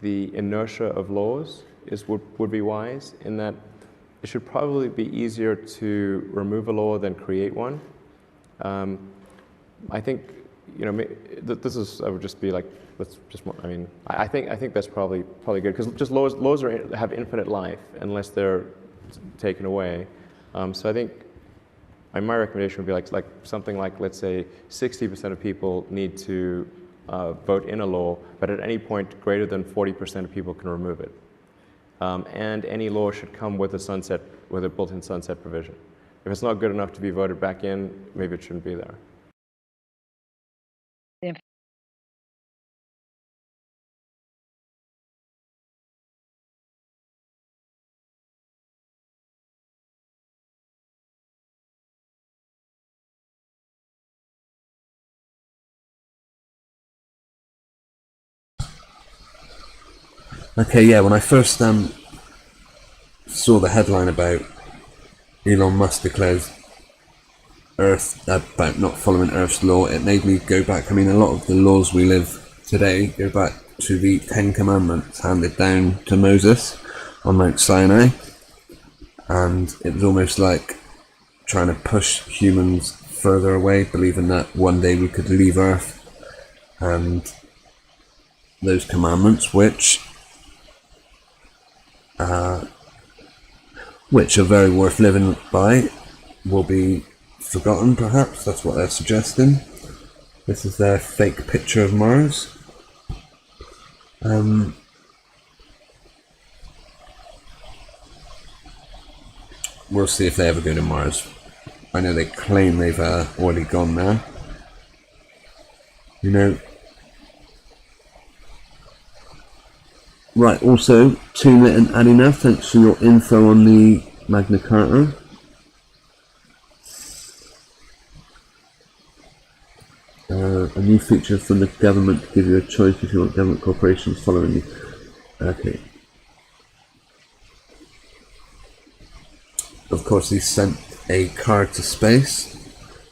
the inertia of laws would be wise in that it should probably be easier to remove a law than create one. I think, I would just be like, I think that's probably good because just laws have infinite life unless they're taken away. So I think my recommendation would be like something like, let's say 60% of people need to vote in a law, but at any point greater than 40% of people can remove it. And any law should come with a built-in sunset provision. If it's not good enough to be voted back in, maybe it shouldn't be there. Okay, yeah, when I first saw the headline about Elon Musk declares Earth about not following Earth's law, it made me go back. I mean, a lot of the laws we live today go back to the Ten Commandments handed down to Moses on Mount Sinai, and it was almost like trying to push humans further away, believing that one day we could leave Earth, and those commandments, which are very worth living by, will be forgotten, perhaps. That's what they're suggesting. This is their fake picture of Mars. We'll see if they ever go to Mars. I know they claim they've already gone there. You know. Right, also, Tuna and Adina, thanks for your info on the Magna Carta. A new feature from the government to give you a choice if you want government corporations following you. Okay. Of course, he sent a card to space,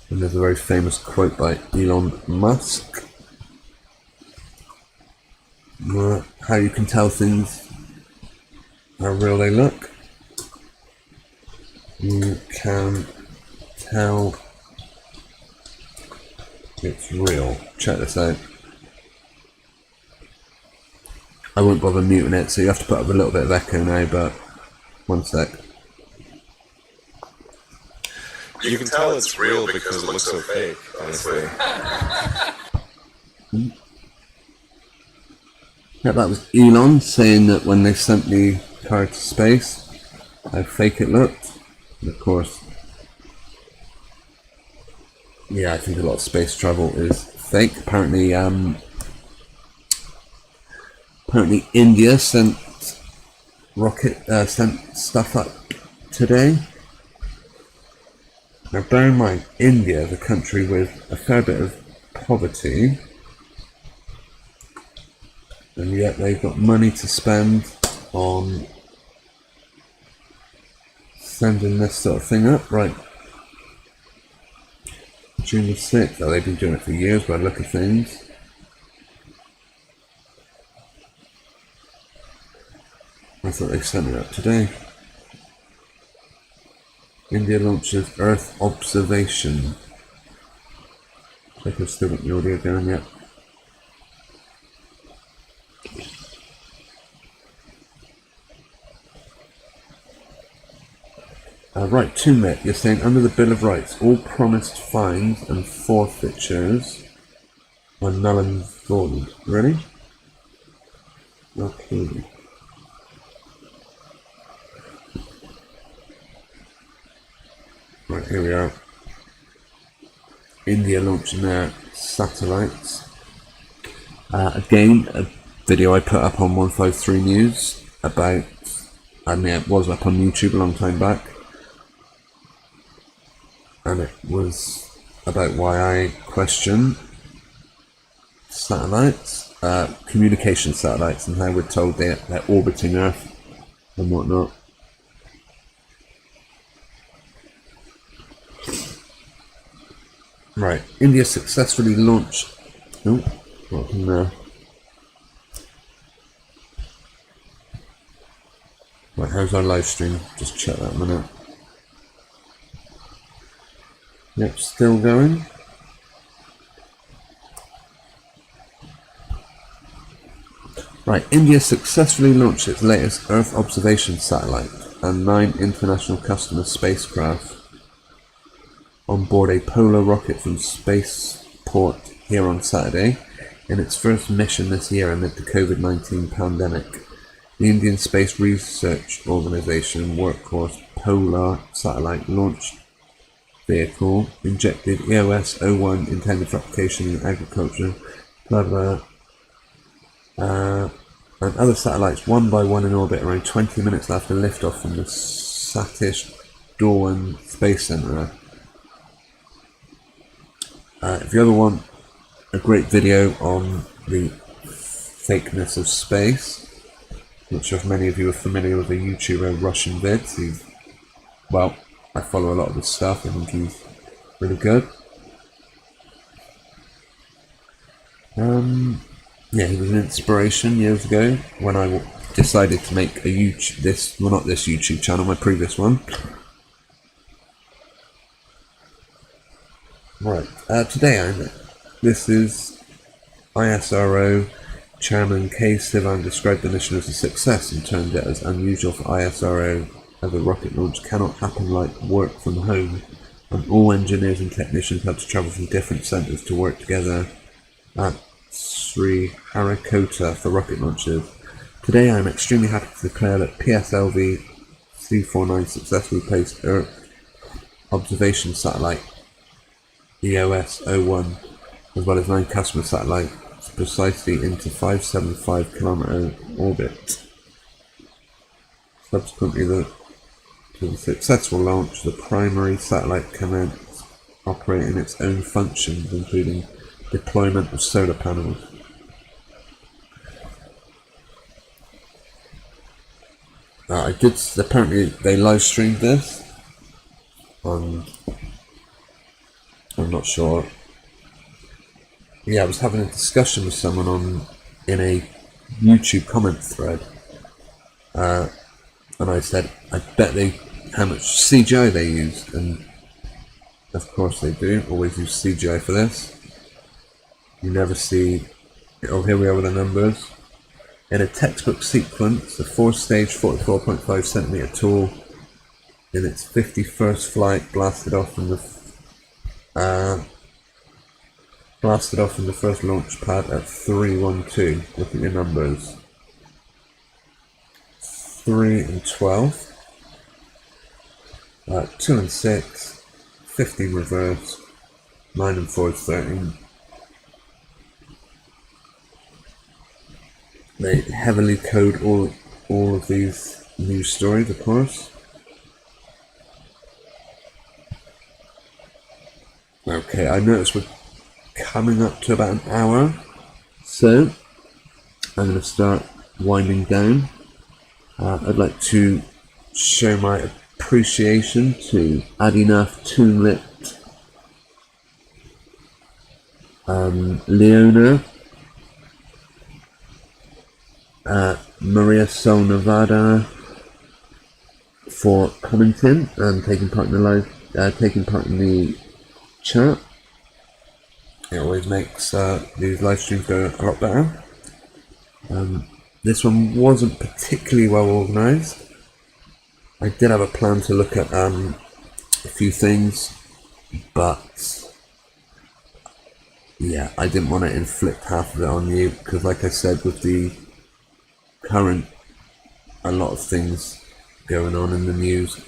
and there's a very famous quote by Elon Musk. How you can tell things how real they look. You can tell it's real. Check this out. I won't bother muting it, so you have to put up a little bit of echo now, but one sec. You can tell it's real because it looks so fake, honestly. Yeah, that was Elon saying that when they sent the card to space, how fake it looked. And of course, yeah, I think a lot of space travel is fake. Apparently, India sent stuff up today. Now, bear in mind, India is a country with a fair bit of poverty, and yet they've got money to spend on sending this sort of thing up. Right, June the 6th. Oh, they've been doing it for years by the look of things. I thought they sent it up today. India launches Earth observation. I think I've still got the audio going yet. Right, Tumit, you're saying under the Bill of Rights, all promised fines and forfeitures are null and void. Ready? Okay. Right, here we are. India launching their satellites. Again, a video I put up on 153 News about, I mean, it was up on YouTube a long time back, and it was about why I question satellites, communication satellites, and how we're told they're orbiting Earth and whatnot. Right, India successfully launched. Oh, what happened there? Right, how's our live stream? Just check that a minute. Yep, still going. Right, India successfully launched its latest Earth observation satellite and 9 international customer spacecraft on board a Polar rocket from Spaceport here on Saturday, in its first mission this year amid the COVID-19 pandemic. The Indian Space Research Organisation Workhorse Polar Satellite Launch Vehicle injected EOS-01 intended for application in agriculture, blah blah, and other satellites one by one in orbit around 20 minutes after liftoff from the Satish Dhawan Space Centre. If you ever want a great video on the fakeness of space, not sure if many of you are familiar with the YouTuber Russian Vids. Well, I follow a lot of his stuff. I think he's really good. Yeah, he was an inspiration years ago when I decided to make a not this YouTube channel, my previous one. Right, this is ISRO Chairman K. Sivan described the mission as a success and termed it as unusual for ISRO as a rocket launch cannot happen like work from home, and all engineers and technicians had to travel from different centres to work together at Sri Harikota for rocket launches. Today I am extremely happy to declare that PSLV C49 successfully placed Earth observation satellite EOS-01 as well as 9 customer satellites precisely into 575 kilometer orbit. Subsequently to the successful launch, the primary satellite commenced operating its own functions, including deployment of solar panels. Apparently they live streamed this on, I'm not sure. Yeah, I was having a discussion with someone in a YouTube comment thread, and I said, I bet how much CGI they used, and of course they do, always use CGI for this. You never see, oh here we are with the numbers. In a textbook sequence, a 4-stage 44.5 centimeter tall in its 51st flight blasted off from the first launch pad at 312. Look at your numbers. 3 and 12. 2 and 6. 15 reverse. 9 and 4 is 13. They heavily code all of these news stories, of course. Okay, I noticed we're coming up to about an hour, so I'm going to start winding down. I'd like to show my appreciation to Adinath Toonlit, Leona, Maria Sol Nevada for commenting and taking part in the chat. It always makes these live streams go a lot better. This one wasn't particularly well organised. I did have a plan to look at a few things, but yeah, I didn't want to inflict half of it on you because, like I said, with the current, a lot of things going on in the news,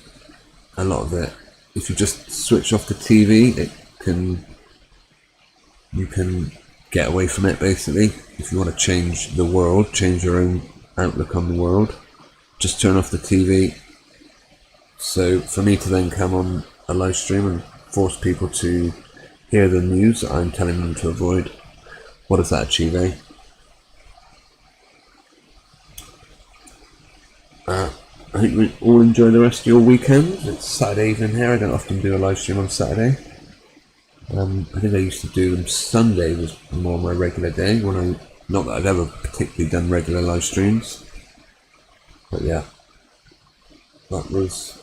a lot of it, if you just switch off the TV, you can get away from it basically. If you want to change the world, change your own outlook on the world, just turn off the TV. So for me to then come on a live stream and force people to hear the news that I'm telling them to avoid, what does that achieve, eh? I think we all enjoy the rest of your weekend. It's Saturday evening here. I don't often do a live stream on Saturday. I think I used to do them Sunday was more my regular day, not that I've ever particularly done regular live streams, but yeah, that was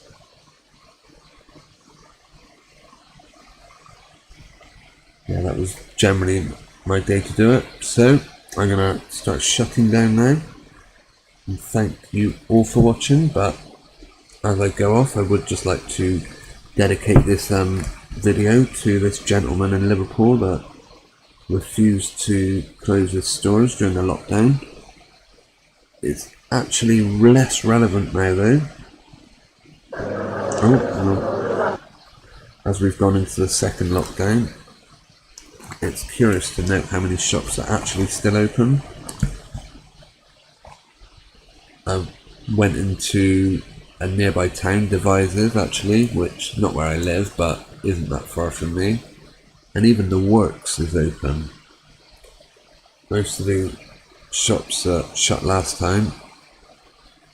generally my day to do it. So I'm gonna start shutting down now, and thank you all for watching. But as I go off, I would just like to dedicate this video to this gentleman in Liverpool that refused to close his stores during the lockdown. It's actually less relevant now though. As we've gone into the second lockdown, it's curious to note how many shops are actually still open. I went into a nearby town, Devizes actually, which not where I live, but isn't that far from me, and even the Works is open. Most of the shops that shut last time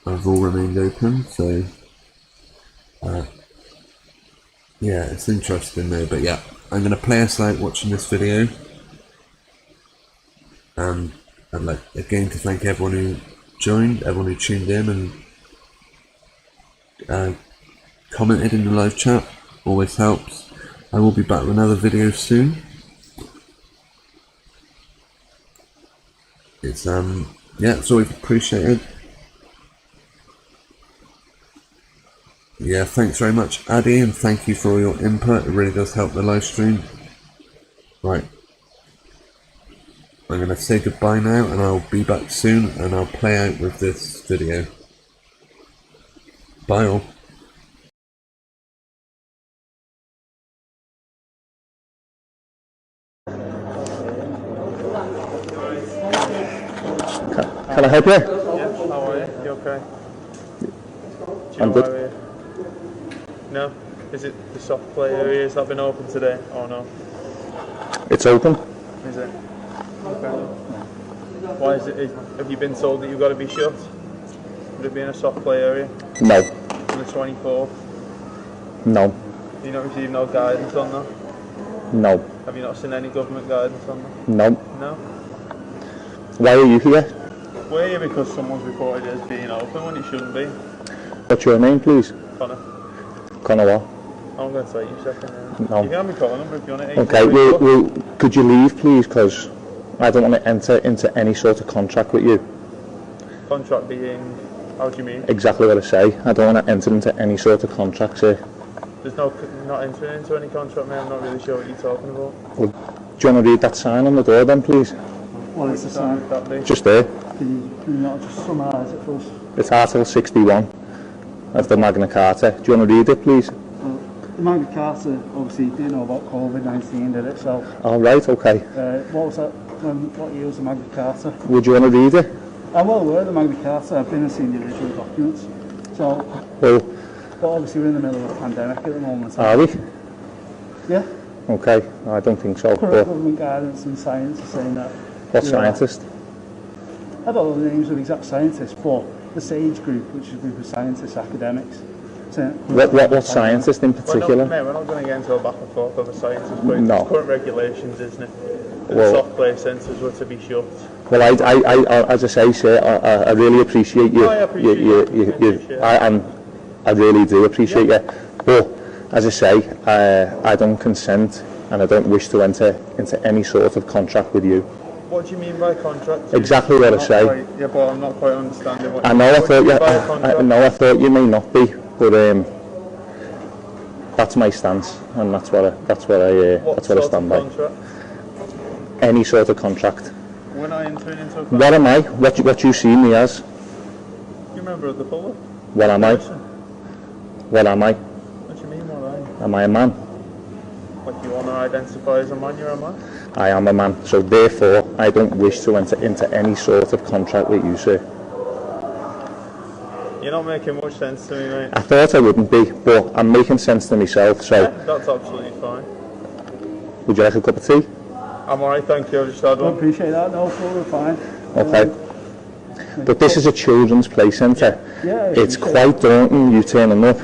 have all remained open, so yeah, it's interesting though. But yeah, I'm going to play us out watching this video, and I'd like again to thank everyone who joined, everyone who tuned in and commented in the live chat. Always helps. I will be back with another video soon. It's yeah, it's always appreciated. Yeah, thanks very much, Addy, and thank you for all your input. It really does help the live stream. Right, I'm going to say goodbye now, and I'll be back soon, and I'll play out with this video. Bye all. Can I help you? Yeah, how are you? You okay? Do you I'm know good. why we're- No? Is it the soft play area? Has that been open today? Oh no. It's open. Is it? Okay. Why is it? Have you been told that you've got to be shut? Would it be in a soft play area? No. On the 24th? No. Have you not received no guidance on that? No. Have you not seen any government guidance on that? No. No? Why are you here? We're here because someone's reported it as being open when it shouldn't be. What's your name, please? Connor. Connor what? I'm going to take you a second. No. You can have my call number if you want it. Okay, well, could you leave, please? Because I don't want to enter into any sort of contract with you. Contract being, how do you mean? Exactly what I say. I don't want to enter into any sort of contracts here. There's no, not entering into any contract, mate. I'm not really sure what you're talking about. Well, do you want to read that sign on the door then, please? What is the sign? Would that be? Just there. Can you not just summarise it for us? It's Article 61 of the Magna Carta. Do you want to read it, please? Well, the Magna Carta obviously didn't know about COVID-19, did it? So, All right, okay. what was that? What year was the Magna Carta? Would you want to read it? I'm well aware of the Magna Carta. I've been and seen the original documents. So, Well, but obviously we're in the middle of a pandemic at the moment. are we? Yeah. Okay, I don't think so. Current But government guidance and science is saying that. what Yeah. scientist? I don't know the names of exact scientists, but the SAGE group, which is a group of scientists, academics. What scientist in particular? We're not going to get into a back and forth over sciences, but No. it's current regulations, isn't it? The Well- soft play centres were to be shut. Well, I as I say, sir, I really appreciate you. I appreciate you. I really do appreciate you. But as I say, I don't consent and I don't wish to enter into any sort of contract with you. What do you mean by contract? Exactly what I say. Yeah, but I'm not quite understanding what I know. what do you mean by a contract? I thought you may not be, but that's my stance, and that's what I stand by. Contract? Any sort of contract. We're not entering into a contract. What am I? What you see me as? You member of the public? What am I? Person. What am I? What do you mean, what are you? Am I a man? Like you want to identify as a man, you're a man? I am a man, so therefore I don't wish to enter into any sort of contract with you, sir. You're not making much sense to me, mate. I thought I wouldn't be, but I'm making sense to myself, so Yeah, that's absolutely fine. would you like a cup of tea? I'm alright, thank you. I just had I one. appreciate that. No, we're fine. Okay. But this is a children's play centre. Yeah, It's quite daunting, you turning up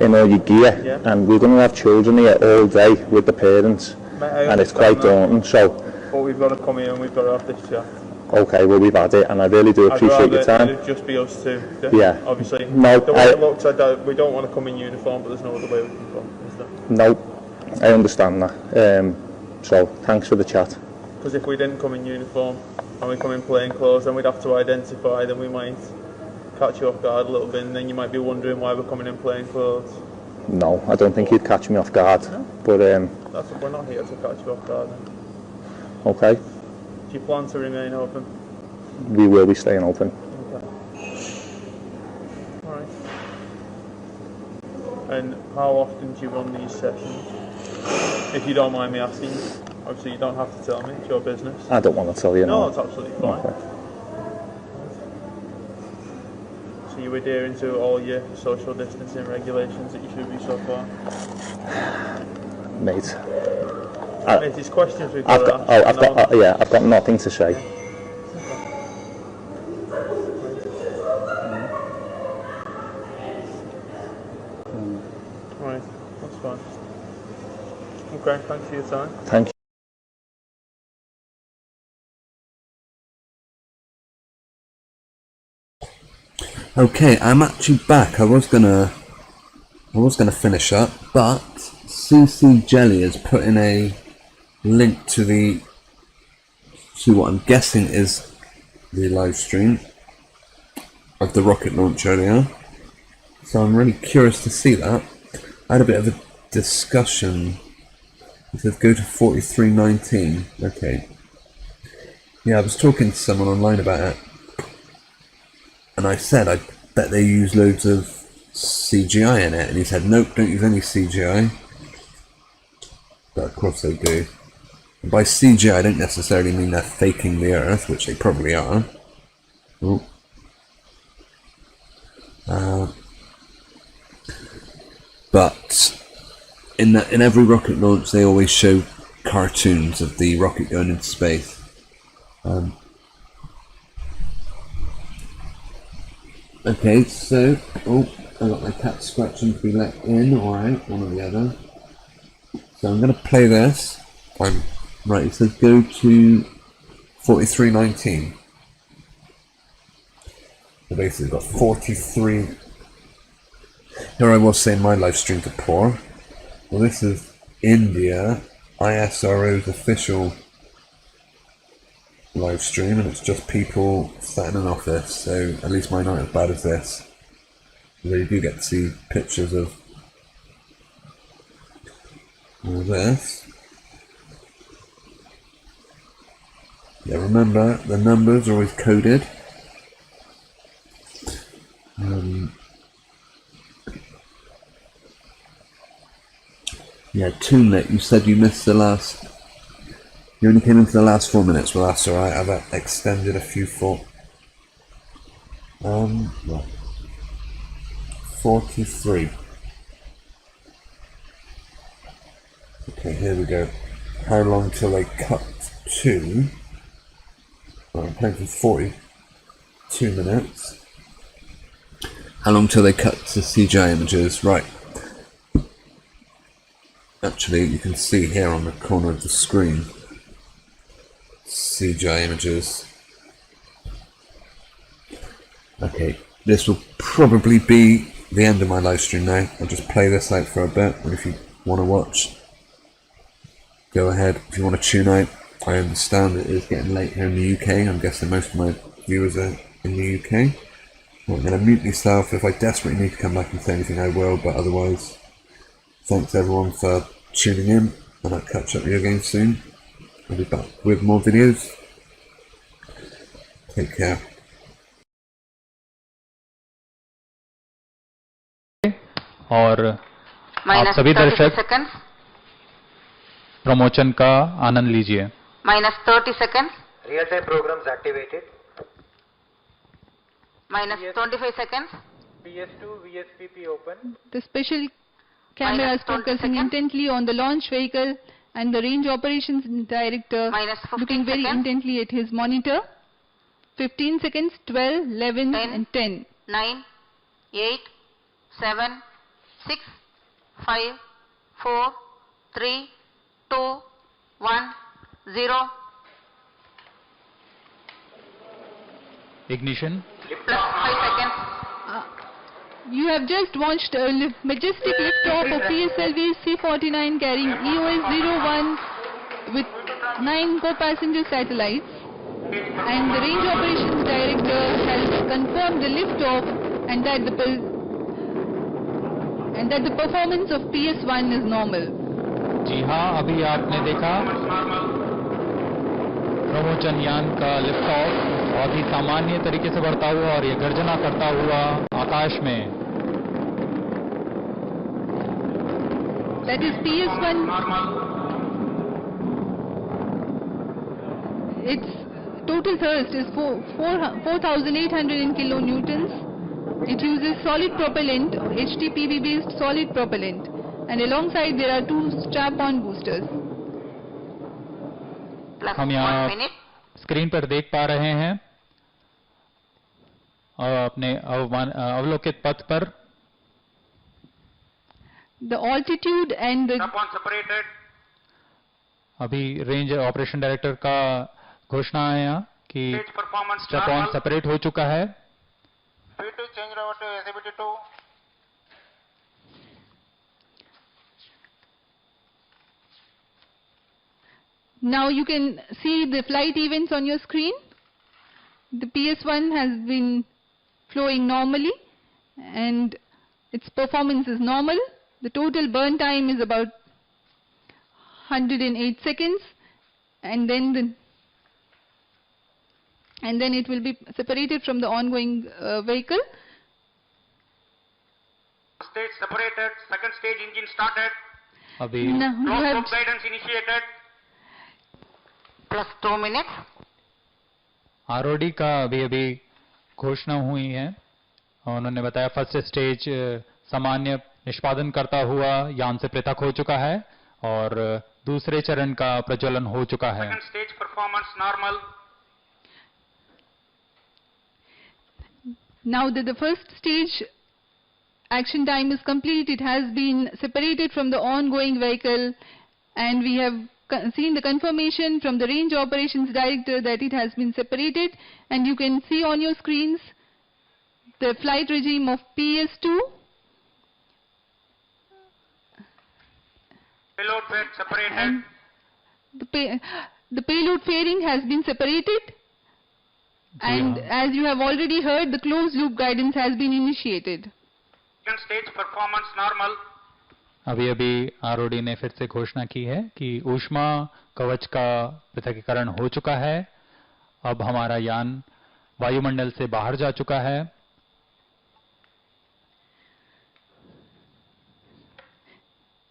in all your gear, Yeah. and we're going to have children here all day with the parents, Mate, I and it's understand quite that, daunting, so, but we've got to come here and we've got to have this chat. okay, well, we've had it, and I really do appreciate your I'd time. rather it just be us two. Yeah. Obviously. No, The way I- it looks, we don't want to come in uniform, but there's no other way we can come, is there? No, I understand that. So, thanks for the chat. Because if we didn't come in uniform and we come in plain clothes, then we'd have to identify, then we might catch you off guard a little bit, and then you might be wondering why we're coming in plain clothes. No, I don't think you'd catch me off guard, but That's we're not here to catch you off guard. Then. okay, Do you plan to remain open? we will be staying open. Okay. Alright. And how often do you run these sessions? If you don't mind me asking, obviously you don't have to tell me, it's your business. I don't want to tell you No, now. that's absolutely fine. Okay. So you adhering to all your social distancing regulations that you should be so far? Mate, Mate, it's questions we've got to ask. I've got nothing to say. Right, that's fine. Okay, thanks for your time. Thank you. Okay, I'm actually back. I was gonna finish up, but CC Jelly has put in a link to what I'm guessing is the live stream of the rocket launch earlier. So I'm really curious to see that. I had a bit of a discussion. It says go to 4319. Okay. Yeah, I was talking to someone online about it, and I said I bet they use loads of CGI in it, and he said nope, don't use any CGI. But of course they do. And by CGI I don't necessarily mean they're faking the Earth, which they probably are. Oh. But in every rocket launch they always show cartoons of the rocket going into space. Okay, so I got my cat scratching to be let in or out, one or the other. So I'm going to play this. Right, it says go to 4319. So basically got 43. Here I was saying my live stream to poor. Well, this is India ISRO's official live stream, and it's just people sat in an office, so at least mine aren't as bad as this. You do get to see pictures of all this. Yeah, remember the numbers are always coded. Yeah, Toonlit, you said you missed the last. You only came into the last 4 minutes. Well, that's alright. I've extended a few for. Right. 43. Okay, here we go. How long till they cut to? Well, I'm playing for 42 minutes. How long till they cut to CGI images? Right. Actually, you can see here on the corner of the screen CGI images. Okay, this will probably be the end of my live stream now. I'll just play this out for a bit, and if you want to watch, go ahead. If you want to tune out, I understand it is getting late here in the UK. I'm guessing most of my viewers are in the UK. I'm going to mute myself. If I desperately need to come back and say anything, I will, but otherwise, thanks everyone for tuning in, and I'll catch up with you again soon. I'll be back with more videos. Take care. और आप सभी दर्शक promotion का आनंद लीजिए. -30 seconds. Real time programs activated. -25 seconds. PS2 VSPP open. The special camera is focusing intently on the launch vehicle, and the range operations director looking very intently at his monitor. 15 seconds, 12, 11 and 10. 9, 8, 7, 6, 5, 4, 3, 2, 1, 0. Ignition. Plus 5 seconds. You have just launched a majestic liftoff of PSLV C-49 carrying EOS-01 with 9 co-passenger satellites, and the range operations director has confirmed the liftoff and that the performance of PS-1 is normal. जी हाँ, अभी आपने देखा promotion यान का lift off बहुत ही सामान्य तरीके से बढ़ता हुआ और ये गर्जना करता हुआ आकाश में. That is PS-1. Its total thrust is 4,800 kilonewtons. It uses solid propellant, HTPB based solid propellant, and alongside there are 2 strap-on boosters. हम यहाँ स्क्रीन पर देख पा रहे हैं और अपने अवलोकित पथ पर the altitude and the separated. अभी रेंज ऑपरेशन डायरेक्टर का घोषणा है यहाँ कि स्ट्रैप ऑन सेपरेट हो चुका है. P2 change over to SABT2. Now you can see the flight events on your screen. The PS1 has been flowing normally and its performance is normal. The total burn time is about 108 seconds, and then it will be separated from the ongoing vehicle. Stage separated, second stage engine started. अभी Now you have Close guidance initiated. Plus 2 minutes. आरओडी का अभी घोषणा हुई है। उन्होंने बताया first stage सामान्य निष्पादन करता हुआ यान से पृथक हो चुका है और दूसरे चरण का प्रज्वलन हो चुका है। Second stage performance normal. Now that the first stage action time is complete, it has been separated from the ongoing vehicle, and we have seen the confirmation from the range operations director that it has been separated, and you can see on your screens the flight regime of PS2. Payload bed separated. And the payload fairing has been separated, and as you have already heard, the closed loop guidance has been initiated. Second stage performance normal. अभी आरओडी ने फिर से घोषणा की है कि ऊष्मा कवच का पृथक्करण हो चुका है। अब हमारा यान वायुमंडल से बाहर जा चुका है।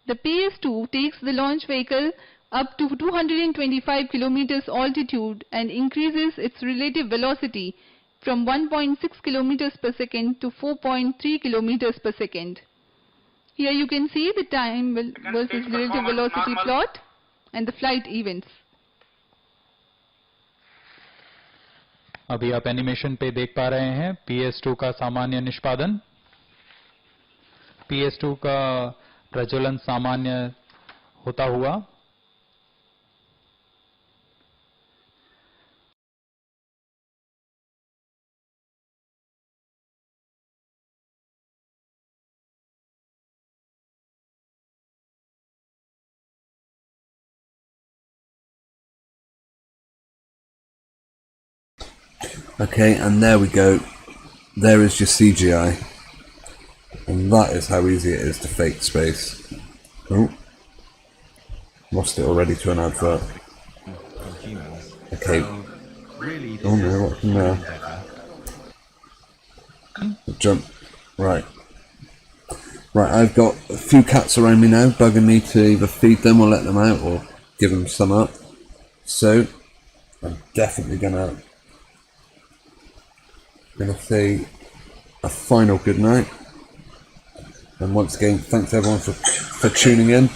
The PS2 takes the launch vehicle up to 225 kilometers altitude and increases its relative velocity from 1.6 kilometers per second to 4.3 kilometers per second. Here you can see the time versus relative velocity plot and the flight events. अभी आप animation पे देख पा रहे हैं PS2 का सामान्य निष्पादन। PS2 का प्रज्वलन सामान्य होता हुआ। Okay, and there we go. There is your CGI. And that is how easy it is to fake space. Oh. Lost it already to an advert. Okay. Oh no, what from there? Jump. Right. Right, I've got a few cats around me now, bugging me to either feed them or let them out or give them some up. So, I'm definitely gonna say a final good night, and once again thanks everyone for tuning in,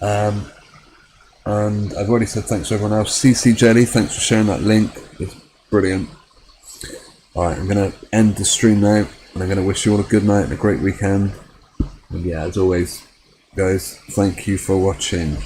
and I've already said thanks to everyone else. CC Jelly, thanks for sharing that link, it's brilliant. Alright, I'm going to end the stream now, and I'm going to wish you all a good night and a great weekend, and yeah, as always guys, thank you for watching.